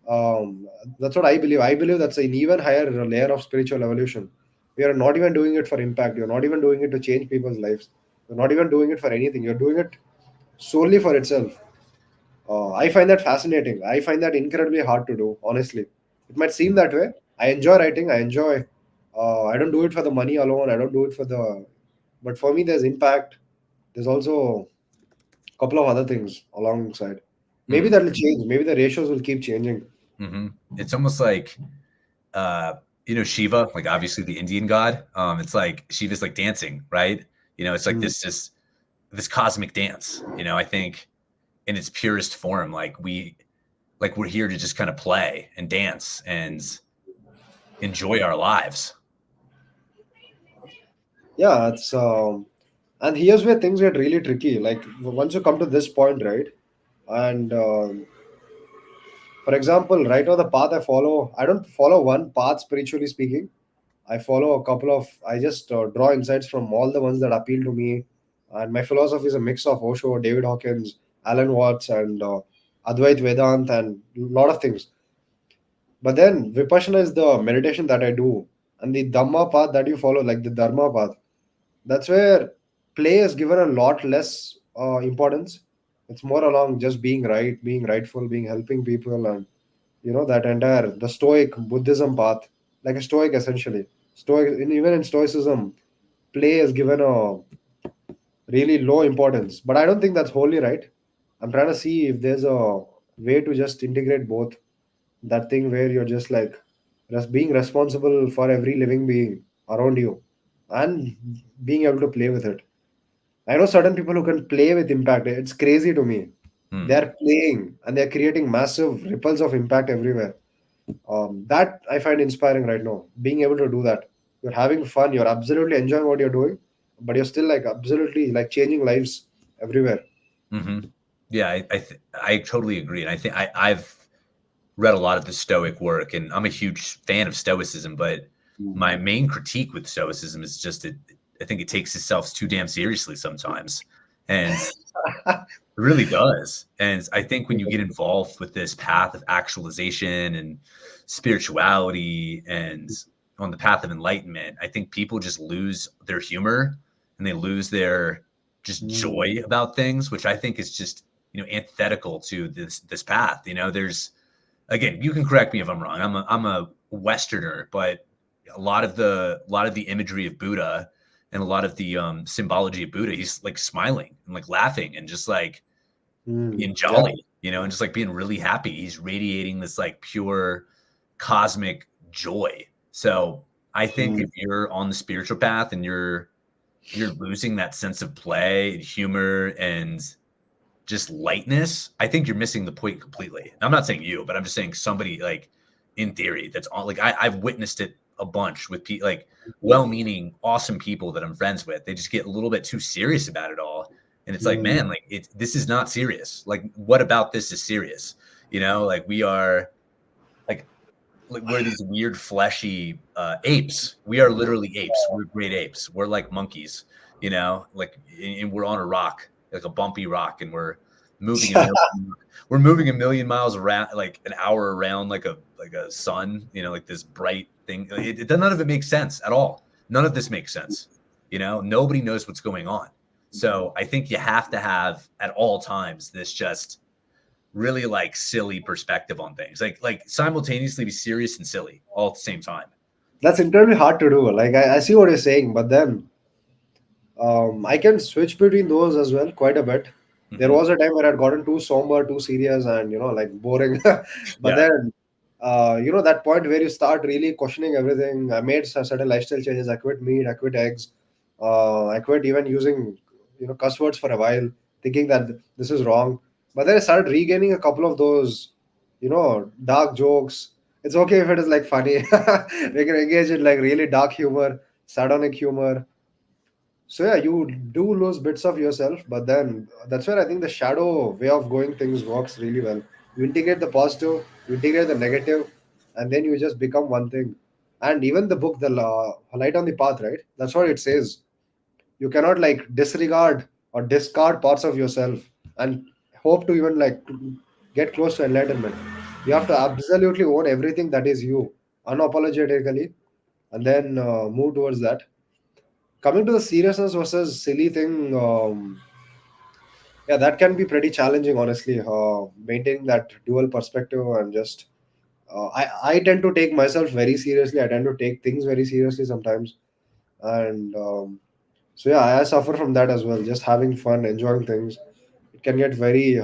um, that's what I believe. I believe that's an even higher layer of spiritual evolution. We are not even doing it for impact. You're not even doing it to change people's lives. You're not even doing it for anything. You're doing it solely for itself. I find that fascinating. I find that incredibly hard to do, honestly. It might seem that way. I enjoy writing. I enjoy. I don't do it for the money alone. I don't do it for the. But for me, there's impact. There's also a couple of other things alongside. Maybe Mm, that will change. Maybe the ratios will keep changing. hmm It's almost like uh Shiva, like obviously the Indian god. It's like Shiva's like dancing, right? It's like Hmm. this cosmic dance. I think in its purest form, like we're here to just kind of play and dance and enjoy our lives. Yeah, it's and here's where things get really tricky. Like once you come to this point, right? And for example, right now the path I follow, I don't follow one path spiritually speaking. I follow a couple of. I just draw insights from all the ones that appeal to me, and my philosophy is a mix of Osho, David Hawkins, Alan Watts, and Advait Vedant, and a lot of things. But then Vipassana is the meditation that I do, and the Dhamma path that you follow, like the Dharma path. That's where play is given a lot less importance. It's more along just being right, being rightful, being helping people, and that entire the Stoic Buddhism path, like a Stoic essentially. Stoic, even in Stoicism, play is given a really low importance, but I don't think that's wholly right. I'm trying to see if there's a way to just integrate both. That thing where you're just like being responsible for every living being around you and being able to play with it. I know certain people who can play with impact. It's crazy to me. Hmm. They're playing and they're creating massive ripples of impact everywhere. That I find inspiring right now. Being able to do that. You're having fun. You're absolutely enjoying what you're doing, but you're still like absolutely like changing lives everywhere. Hmm. Yeah, I totally agree, and I think I've read a lot of the Stoic work, and I'm a huge fan of Stoicism. But Mm. my main critique with Stoicism is just I think it takes itself too damn seriously sometimes, and it really does. And I think when you get involved with this path of actualization and spirituality and on the path of enlightenment, I think people just lose their humor and they lose their just Mm. joy about things, which I think is just, antithetical to this path. There's, again, you can correct me if I'm wrong. I'm a Westerner, but a lot of the imagery of Buddha and a lot of the symbology of Buddha, he's like smiling and like laughing and just like being Yeah. jolly, and just like being really happy. He's radiating this like pure cosmic joy. So I think Mm. if you're on the spiritual path and you're losing that sense of play and humor and just lightness, I think you're missing the point completely. And I'm not saying you, but I'm just saying somebody like in theory that's on like I've witnessed it a bunch with people like well-meaning, awesome people that I'm friends with. They just get a little bit too serious about it all. And it's like, man, Mm. like this is not serious. Like, what about this is serious? Like we are like we're these weird fleshy apes. We are literally apes. We're great apes. We're like monkeys, like and we're on a rock, like a bumpy rock, and moving a million we're moving a million miles around like an hour around like a sun, like this bright thing. None of it makes sense at all. None of this makes sense. Nobody knows what's going on. So I think you have to have at all times this just really like silly perspective on things, like simultaneously be serious and silly all at the same time. That's incredibly hard to do. Like I see what you're saying, but then I can switch between those as well quite a bit. There Hmm. was a time where I'd gotten too somber, too serious, and like boring. But Yeah. then, that point where you start really questioning everything. I made certain lifestyle changes. I quit meat. I quit eggs. I quit even using cuss words for a while, thinking that this is wrong. But then I started regaining a couple of those, dark jokes. It's okay if it is like funny. We can engage in like really dark humor, sardonic humor. So yeah, you do lose bits of yourself, but then that's where I think the shadow way of going things works really well. You integrate the positive, you integrate the negative, and then you just become one thing. And even the book, the light on the path, right? That's what it says. You cannot like disregard or discard parts of yourself and hope to even like get close to enlightenment. You have to absolutely own everything that is you, unapologetically, and then move towards that. Coming to the seriousness versus silly thing, yeah, that can be pretty challenging, honestly. Maintaining that dual perspective and just, I tend to take myself very seriously. I tend to take things very seriously sometimes, and so yeah, I suffer from that as well. Just having fun, enjoying things, it can get very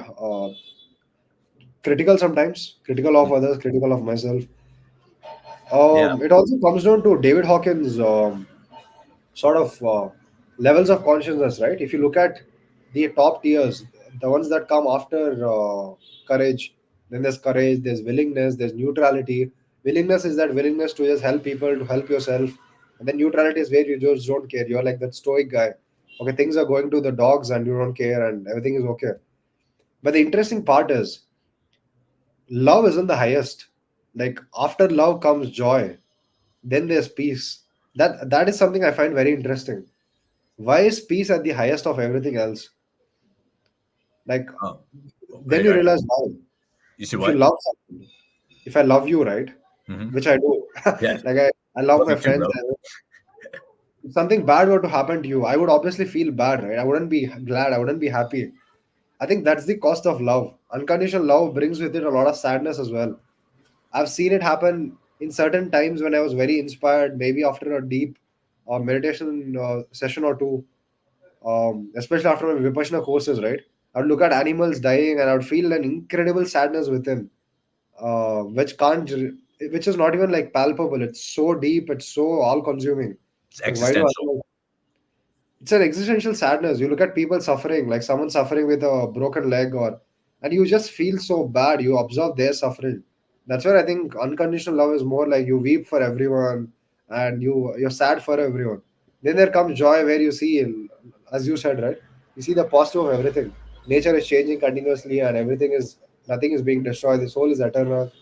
critical sometimes. Critical of others, critical of myself. Yeah. It also comes down to David Hawkins' sort of levels of consciousness, right? If you look at the top tiers, the ones that come after courage, then there's courage, there's willingness, there's neutrality. Willingness is that willingness to just help people, to help yourself. And then neutrality is where you just don't care. You're like that stoic guy. Okay, things are going to the dogs and you don't care and everything is okay. But the interesting part is love isn't the highest. Like after love comes joy, then there's peace. That is something I find very interesting. Why is peace at the highest of everything else? Like, Oh, then you realize why. you see If you what? love something, if I love you, right, Hmm. which I do, Yeah. like I love Love my you too, friends. bro. If something bad were to happen to you, I would obviously feel bad, right? I wouldn't be glad. I wouldn't be happy. I think that's the cost of love. Unconditional love brings with it a lot of sadness as well. I've seen it happen in certain times when I was very inspired, maybe after a deep meditation session or two, especially after my Vipassana courses, right? I would look at animals dying and I would feel an incredible sadness within, which can't, which is not even like palpable. It's so deep, it's so all consuming. It's Like, why do existential. animals it's an existential sadness. You look at people suffering, like someone suffering with a broken leg, or and you just feel so bad. You observe their suffering. That's where I think unconditional love is more like you weep for everyone, and you're sad for everyone. Then there comes joy, where you see, as you said, right? You see the positive of everything. Nature is changing continuously, and everything is nothing is being destroyed. The soul is eternal.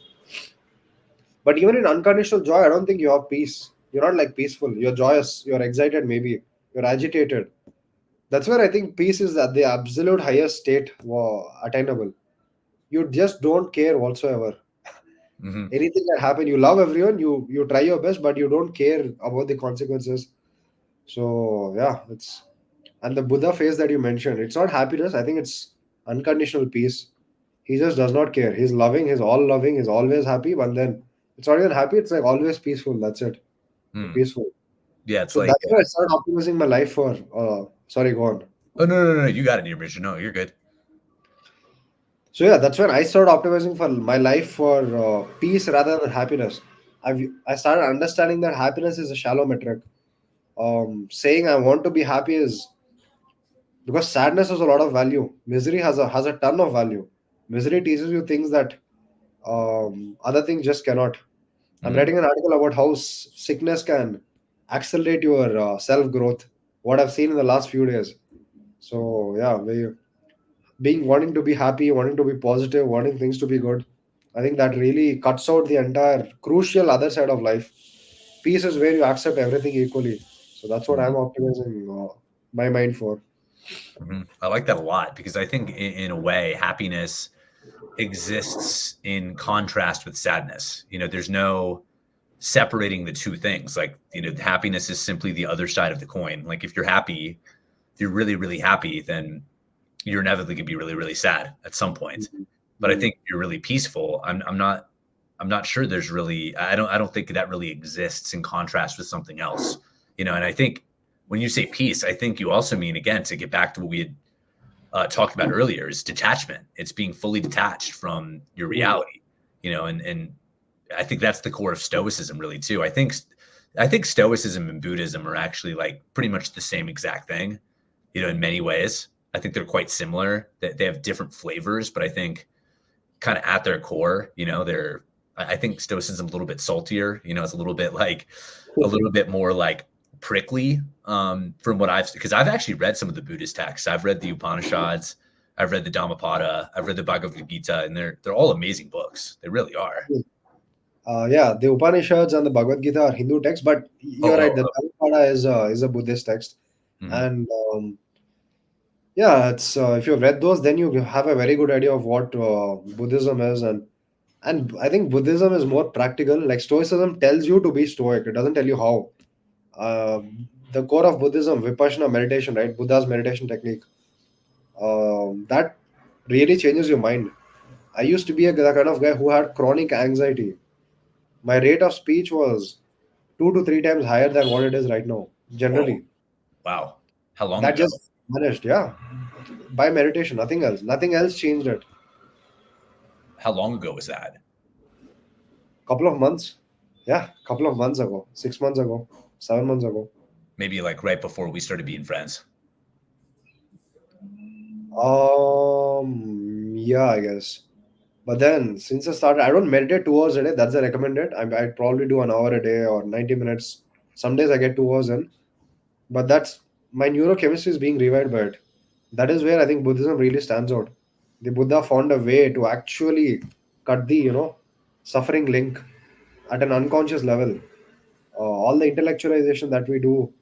But even in unconditional joy, I don't think you have peace. You're not like peaceful. You're joyous. You're excited. Maybe you're agitated. That's where I think peace is at the absolute highest state attainable. You just don't care whatsoever. Hmm. Anything that happen, you love everyone. You try your best, but you don't care about the consequences. So yeah, it's and the Buddha phase that you mentioned. It's not happiness. I think it's unconditional peace. He just does not care. He's loving. He's all loving. He's always happy. But then it's not even happy. It's like always peaceful. That's it. Hmm. Peaceful. Yeah, it's So like, that's why I started optimizing my life for. Sorry, go on. oh no, no, no, no, you got it, Neeramitra. No, you're good. So yeah, that's when I started optimizing for my life for peace rather than happiness. I started understanding that happiness is a shallow metric. Saying I want to be happy is because sadness has a lot of value. Misery has a ton of value. Misery teaches you things that other things just cannot. I'm Mm. writing an article about how sickness can accelerate your self growth. What I've seen in the last few days. So yeah, being wanting to be happy, wanting to be positive, wanting things to be good. I think that really cuts out the entire crucial other side of life. Peace is where you accept everything equally. So that's what I'm Mhm. optimizing my mind for. Mhm. I like that a lot because I think in a way, happiness exists in contrast with sadness. There's no separating the two things. Like, happiness is simply the other side of the coin. Like, if you're happy, if you're really, really happy, then you're inevitably gonna be really, really sad at some point. Mhm. But I Mhm. think if you're really peaceful. I'm not sure there's really. I don't think that really exists in contrast with something else. And I think when you say peace, I think you also mean, again, to get back to what we had talked about earlier, is detachment. It's being fully detached from your Mhm. reality. And I think that's the core of Stoicism, really, too. I think Stoicism and Buddhism are actually like pretty much the same exact thing. In many ways, I think they're quite similar. That they have different flavors, but I think kind of at their core, they're. I think Stoicism a little bit saltier. It's a little bit like a little bit more like prickly, from what because I've actually read some of the Buddhist texts. I've read the Upanishads, I've read the Dhammapada, I've read the Bhagavad Gita, and they're all amazing books. They really are. Yeah, the Upanishads and the Bhagavad Gita are Hindu texts, but Oh, you're right. oh, The oh. Dhammapada is a Buddhist text, Mhm. and yeah, it's if you've read those, then you have a very good idea of what Buddhism is, and I think Buddhism is more practical. Like Stoicism tells you to be stoic; it doesn't tell you how. The core of Buddhism, Vipassana meditation, right? Buddha's meditation technique, that really changes your mind. I used to be the kind of guy who had chronic anxiety. My rate of speech was 2 to 3 times higher than what it is right now. Whoa, Generally, wow. How long that ago? just vanished. Yeah, by meditation, nothing else. Nothing else changed it. How long ago was that? Couple of months. Yeah, couple of months ago, 6 months ago, 7 months ago. Maybe like right before we started being friends. Yeah, I guess. But then since I started, I don't meditate 2 hours a day. That's the recommended. I'd probably do an hour a day or 90 minutes. Some days I get 2 hours in. But that's my neurochemistry is being revived by it. That is where I think Buddhism really stands out. The Buddha found a way to actually cut the suffering link at an unconscious level. All the intellectualization that we do,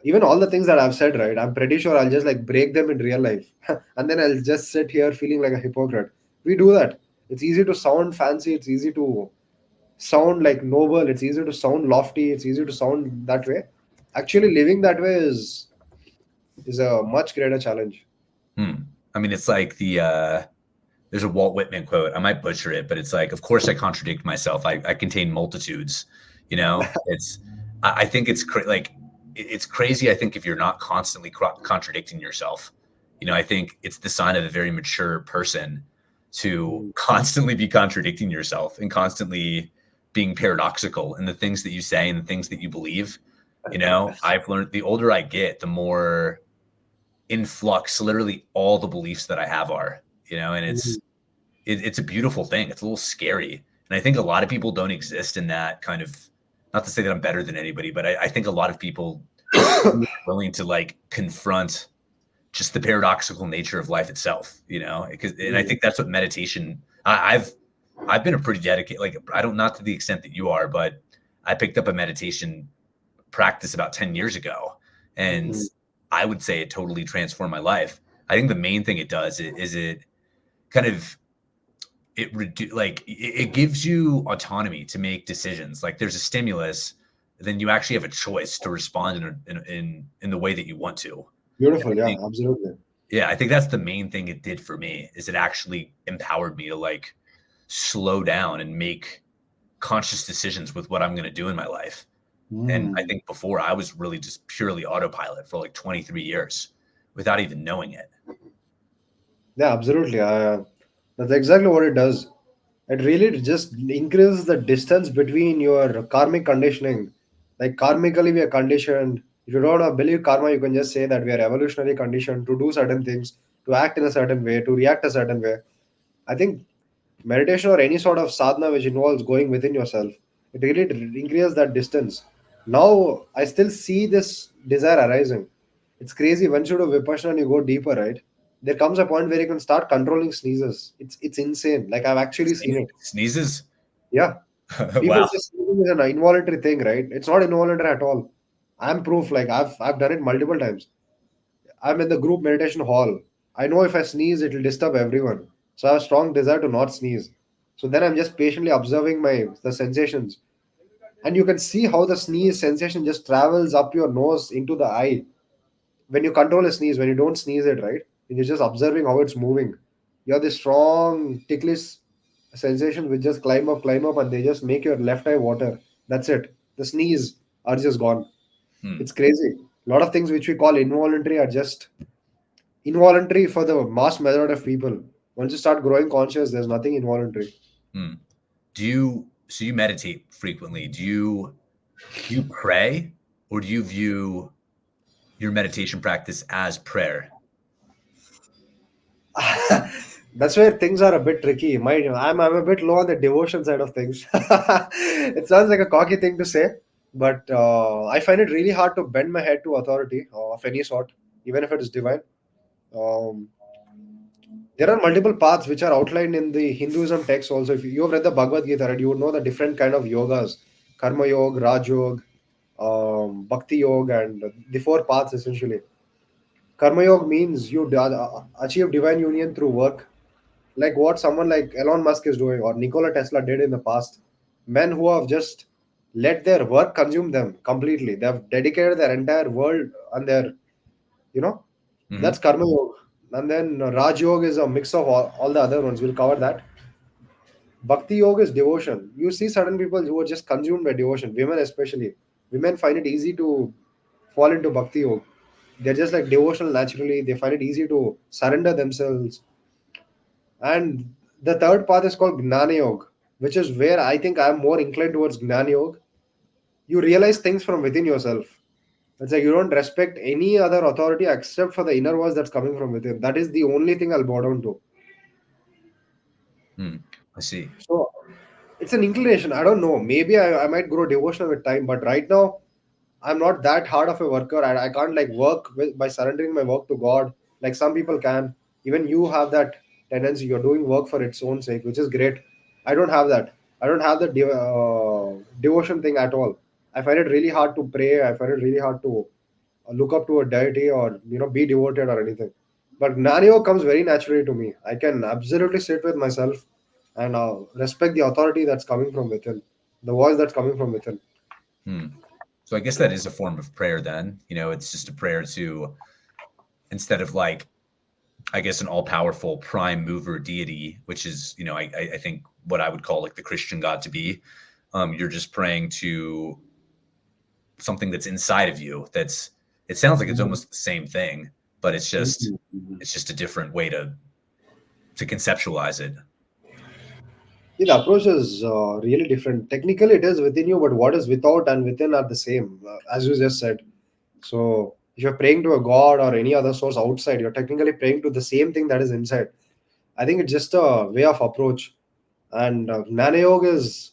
even all the things that I've said, right? I'm pretty sure I'll just like break them in real life, and then I'll just sit here feeling like a hypocrite. We do that. It's easy to sound fancy. It's easy to sound like noble. It's easy to sound lofty. It's easy to sound that way. Actually, living that way is a much greater challenge. Hmm. I mean, it's like there's a Walt Whitman quote. I might butcher it, but it's like, of course I contradict myself. I contain multitudes. I think it's crazy. I think if you're not constantly contradicting yourself, I think it's the sign of a very mature person to constantly be contradicting yourself and constantly being paradoxical in the things that you say and the things that you believe. I've learned the older I get, the more in flux literally all the beliefs that I have are, and it's a beautiful thing. It's a little scary. And I think a lot of people don't exist in that kind of, not to say that I'm better than anybody, but I think a lot of people are willing to like confront just the paradoxical nature of life itself, and I think that's what meditation, I've been a pretty dedicated, like, I don't, not to the extent that you are, but I picked up a meditation practice about 10 years ago. And I would say it totally transformed my life. I think the main thing it does is it kind of, it gives you autonomy to make decisions. Like there's a stimulus, then you actually have a choice to respond in the way that you want to. Beautiful. Yeah, absolutely. Yeah, I think that's the main thing it did for me, is it actually empowered me to like slow down and make conscious decisions with what I'm going to do in my life. And I think before I was really just purely autopilot for like 23 years without even knowing it. Yeah, absolutely. That's exactly what it does. It really just increases the distance between your karmic conditioning. Like karmically, we are conditioned. If you don't believe karma, you can just say that we are evolutionary conditioned to do certain things, to act in a certain way, to react a certain way. I think meditation or any sort of sadhana which involves going within yourself, it really increases that distance. Now I still see this desire arising. It's crazy. Once you do vipassana and you go deeper, right? There comes a point where you can start controlling sneezes. It's insane. Like I've actually seen it. Sneezes? Yeah, people Wow. say sneezing is an involuntary thing, right? It's not involuntary at all. I'm proof. Like I've done it multiple times. I'm in the group meditation hall. I know if I sneeze, it will disturb everyone. So I have a strong desire to not sneeze. So then I'm just patiently observing the sensations. And you can see how the sneeze sensation just travels up your nose into the eye. When you control a sneeze, when you don't sneeze it, right? And you're just observing how it's moving. You have this strong ticklish sensation which just climb up, and they just make your left eye water. That's it. The sneeze are just gone. It's crazy. A lot of things which we call involuntary are just involuntary for the mass majority of people. Once you start growing conscious, there's nothing involuntary. Hmm. So you meditate frequently. Do you pray, or do you view your meditation practice as prayer? That's where things are a bit tricky. I'm a bit low on the devotion side of things. It sounds like a cocky thing to say, but I find it really hard to bend my head to authority of any sort, even if it is divine. Um, there are multiple paths which are outlined in the Hinduism text also. If you have read the Bhagavad Gita, right, you would know the different kind of yogas: karma yoga, raj yoga, bhakti yoga, and the four paths essentially. Karma yoga means you achieve divine union through work, like what someone like Elon Musk is doing or Nikola Tesla did in the past. Men who have just let their work consume them completely. They have dedicated their entire world and their, you know, Mm-hmm. that's karma yoga. And then Raj yoga is a mix of all the other ones. We'll cover that. Bhakti yoga is devotion. You see certain people who are just consumed by devotion, women especially. Women find it easy to fall into bhakti yoga. They're just like devotional naturally. They find it easy to surrender themselves. And the third path is called Gnana Yoga, which is where I think I'm more inclined towards Gnana Yoga. You realize things from within yourself. It's like you don't respect any other authority except for the inner voice that's coming from within. That is the only thing I'll bow down to. I see. So it's an inclination. I don't know. Maybe I might grow devotional with time, but right now I'm not that hard of a worker. I can't like work by surrendering my work to God like some people can. Even you have that tendency. You're doing work for its own sake, which is great. I don't have that. I don't have the devotion thing at all. I find it really hard to pray. I find it really hard to look up to a deity or be devoted or anything. But Gnanyo comes very naturally to me. I can absolutely sit with myself and respect the authority that's coming from within, the voice that's coming from within. Hmm. So I guess that is a form of prayer then. It's just a prayer to, instead of like I guess, an all-powerful prime mover deity, which is, I think what I would call like the Christian God to be. You're just praying to something that's inside of you. It sounds like it's Mhm. almost the same thing, but it's just Mhm. Mhm. a different way to conceptualize it. Yeah, the approach is really different. Technically, it is within you, but what is without and within are the same, as you just said. So, if you're praying to a god or any other source outside, you're technically praying to the same thing that is inside. I think it's just a way of approach. And Jnana Yoga is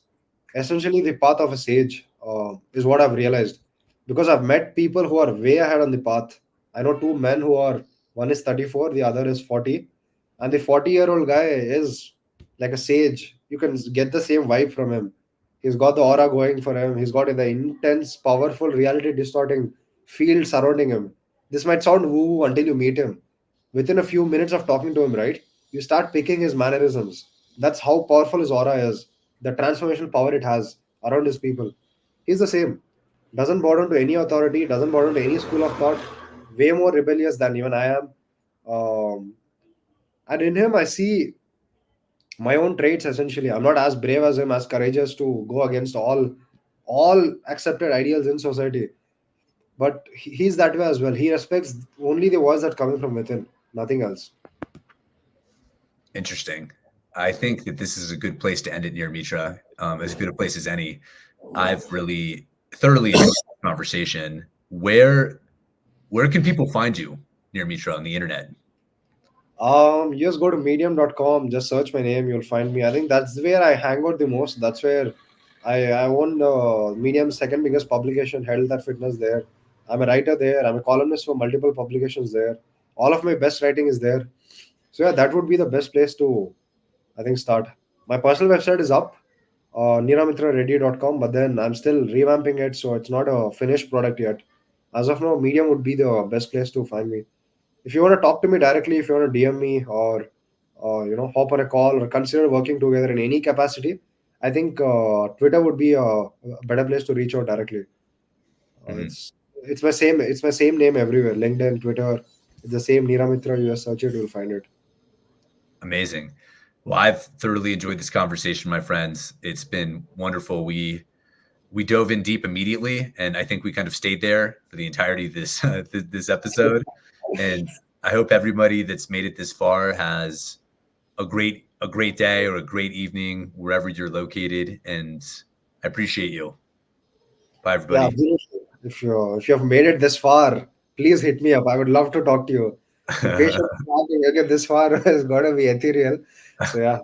essentially the path of a sage, is what I've realized. Because I've met people who are way ahead on the path. I know two men who are, one is 34, the other is 40. And the 40-year-old guy is like a sage. You can get the same vibe from him. He's got the aura going for him. He's got the intense, powerful, reality distorting field surrounding him. This might sound woo woo until you meet him. Within a few minutes of talking to him, right? You start picking his mannerisms. That's how powerful his aura is, the transformational power it has around his people. He's the same. Doesn't bow down to any authority, doesn't bow down to any school of thought, way more rebellious than even I am. Um, and in him, I see my own traits essentially. I'm not as brave as him, as courageous to go against all accepted ideals in society. But he's that way as well. He respects only the voice that's coming from within, nothing else. Interesting. I think that this is a good place to end it, near Mitra. As good a place as any. I've really thoroughly enjoyed the conversation. Where can people find you, near Mitra, on the internet? You just go to medium.com, just search my name, you'll find me. I think that's where I hang out the most. That's where I own Medium's second biggest publication, Health and Fitness there. I'm a writer there. I'm a columnist for multiple publications there. All of my best writing is there. So yeah, that would be the best place to, I think, start. My personal website is up, neeramitrareddy.com, but then I'm still revamping it, so it's not a finished product yet. As of now, Medium would be the best place to find me. If you want to talk to me directly, if you want to DM me or hop on a call or consider working together in any capacity, I think Twitter would be a better place to reach out directly. Mhm. It's my same name everywhere. LinkedIn, Twitter, it's the same Neeramitra. You just search it, you'll find it. Amazing. Well, I've thoroughly enjoyed this conversation, my friends. It's been wonderful. We dove in deep immediately, and I think we kind of stayed there for the entirety of this this episode. And I hope everybody that's made it this far has a great day or a great evening wherever you're located. And I appreciate you. Bye, Yeah, everybody. absolutely. If you have made it this far, please hit me up. I would love to talk to you. The patient talking again this far is gonna be ethereal. So yeah,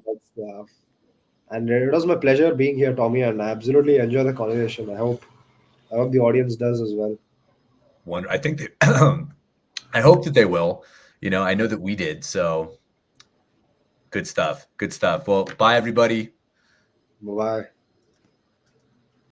and it was my pleasure being here, Tommy, and I absolutely enjoy the conversation. I hope the audience does as well. I think that I hope that they will. I know that we did. So good stuff. Good stuff. Well, bye, everybody. Bye bye.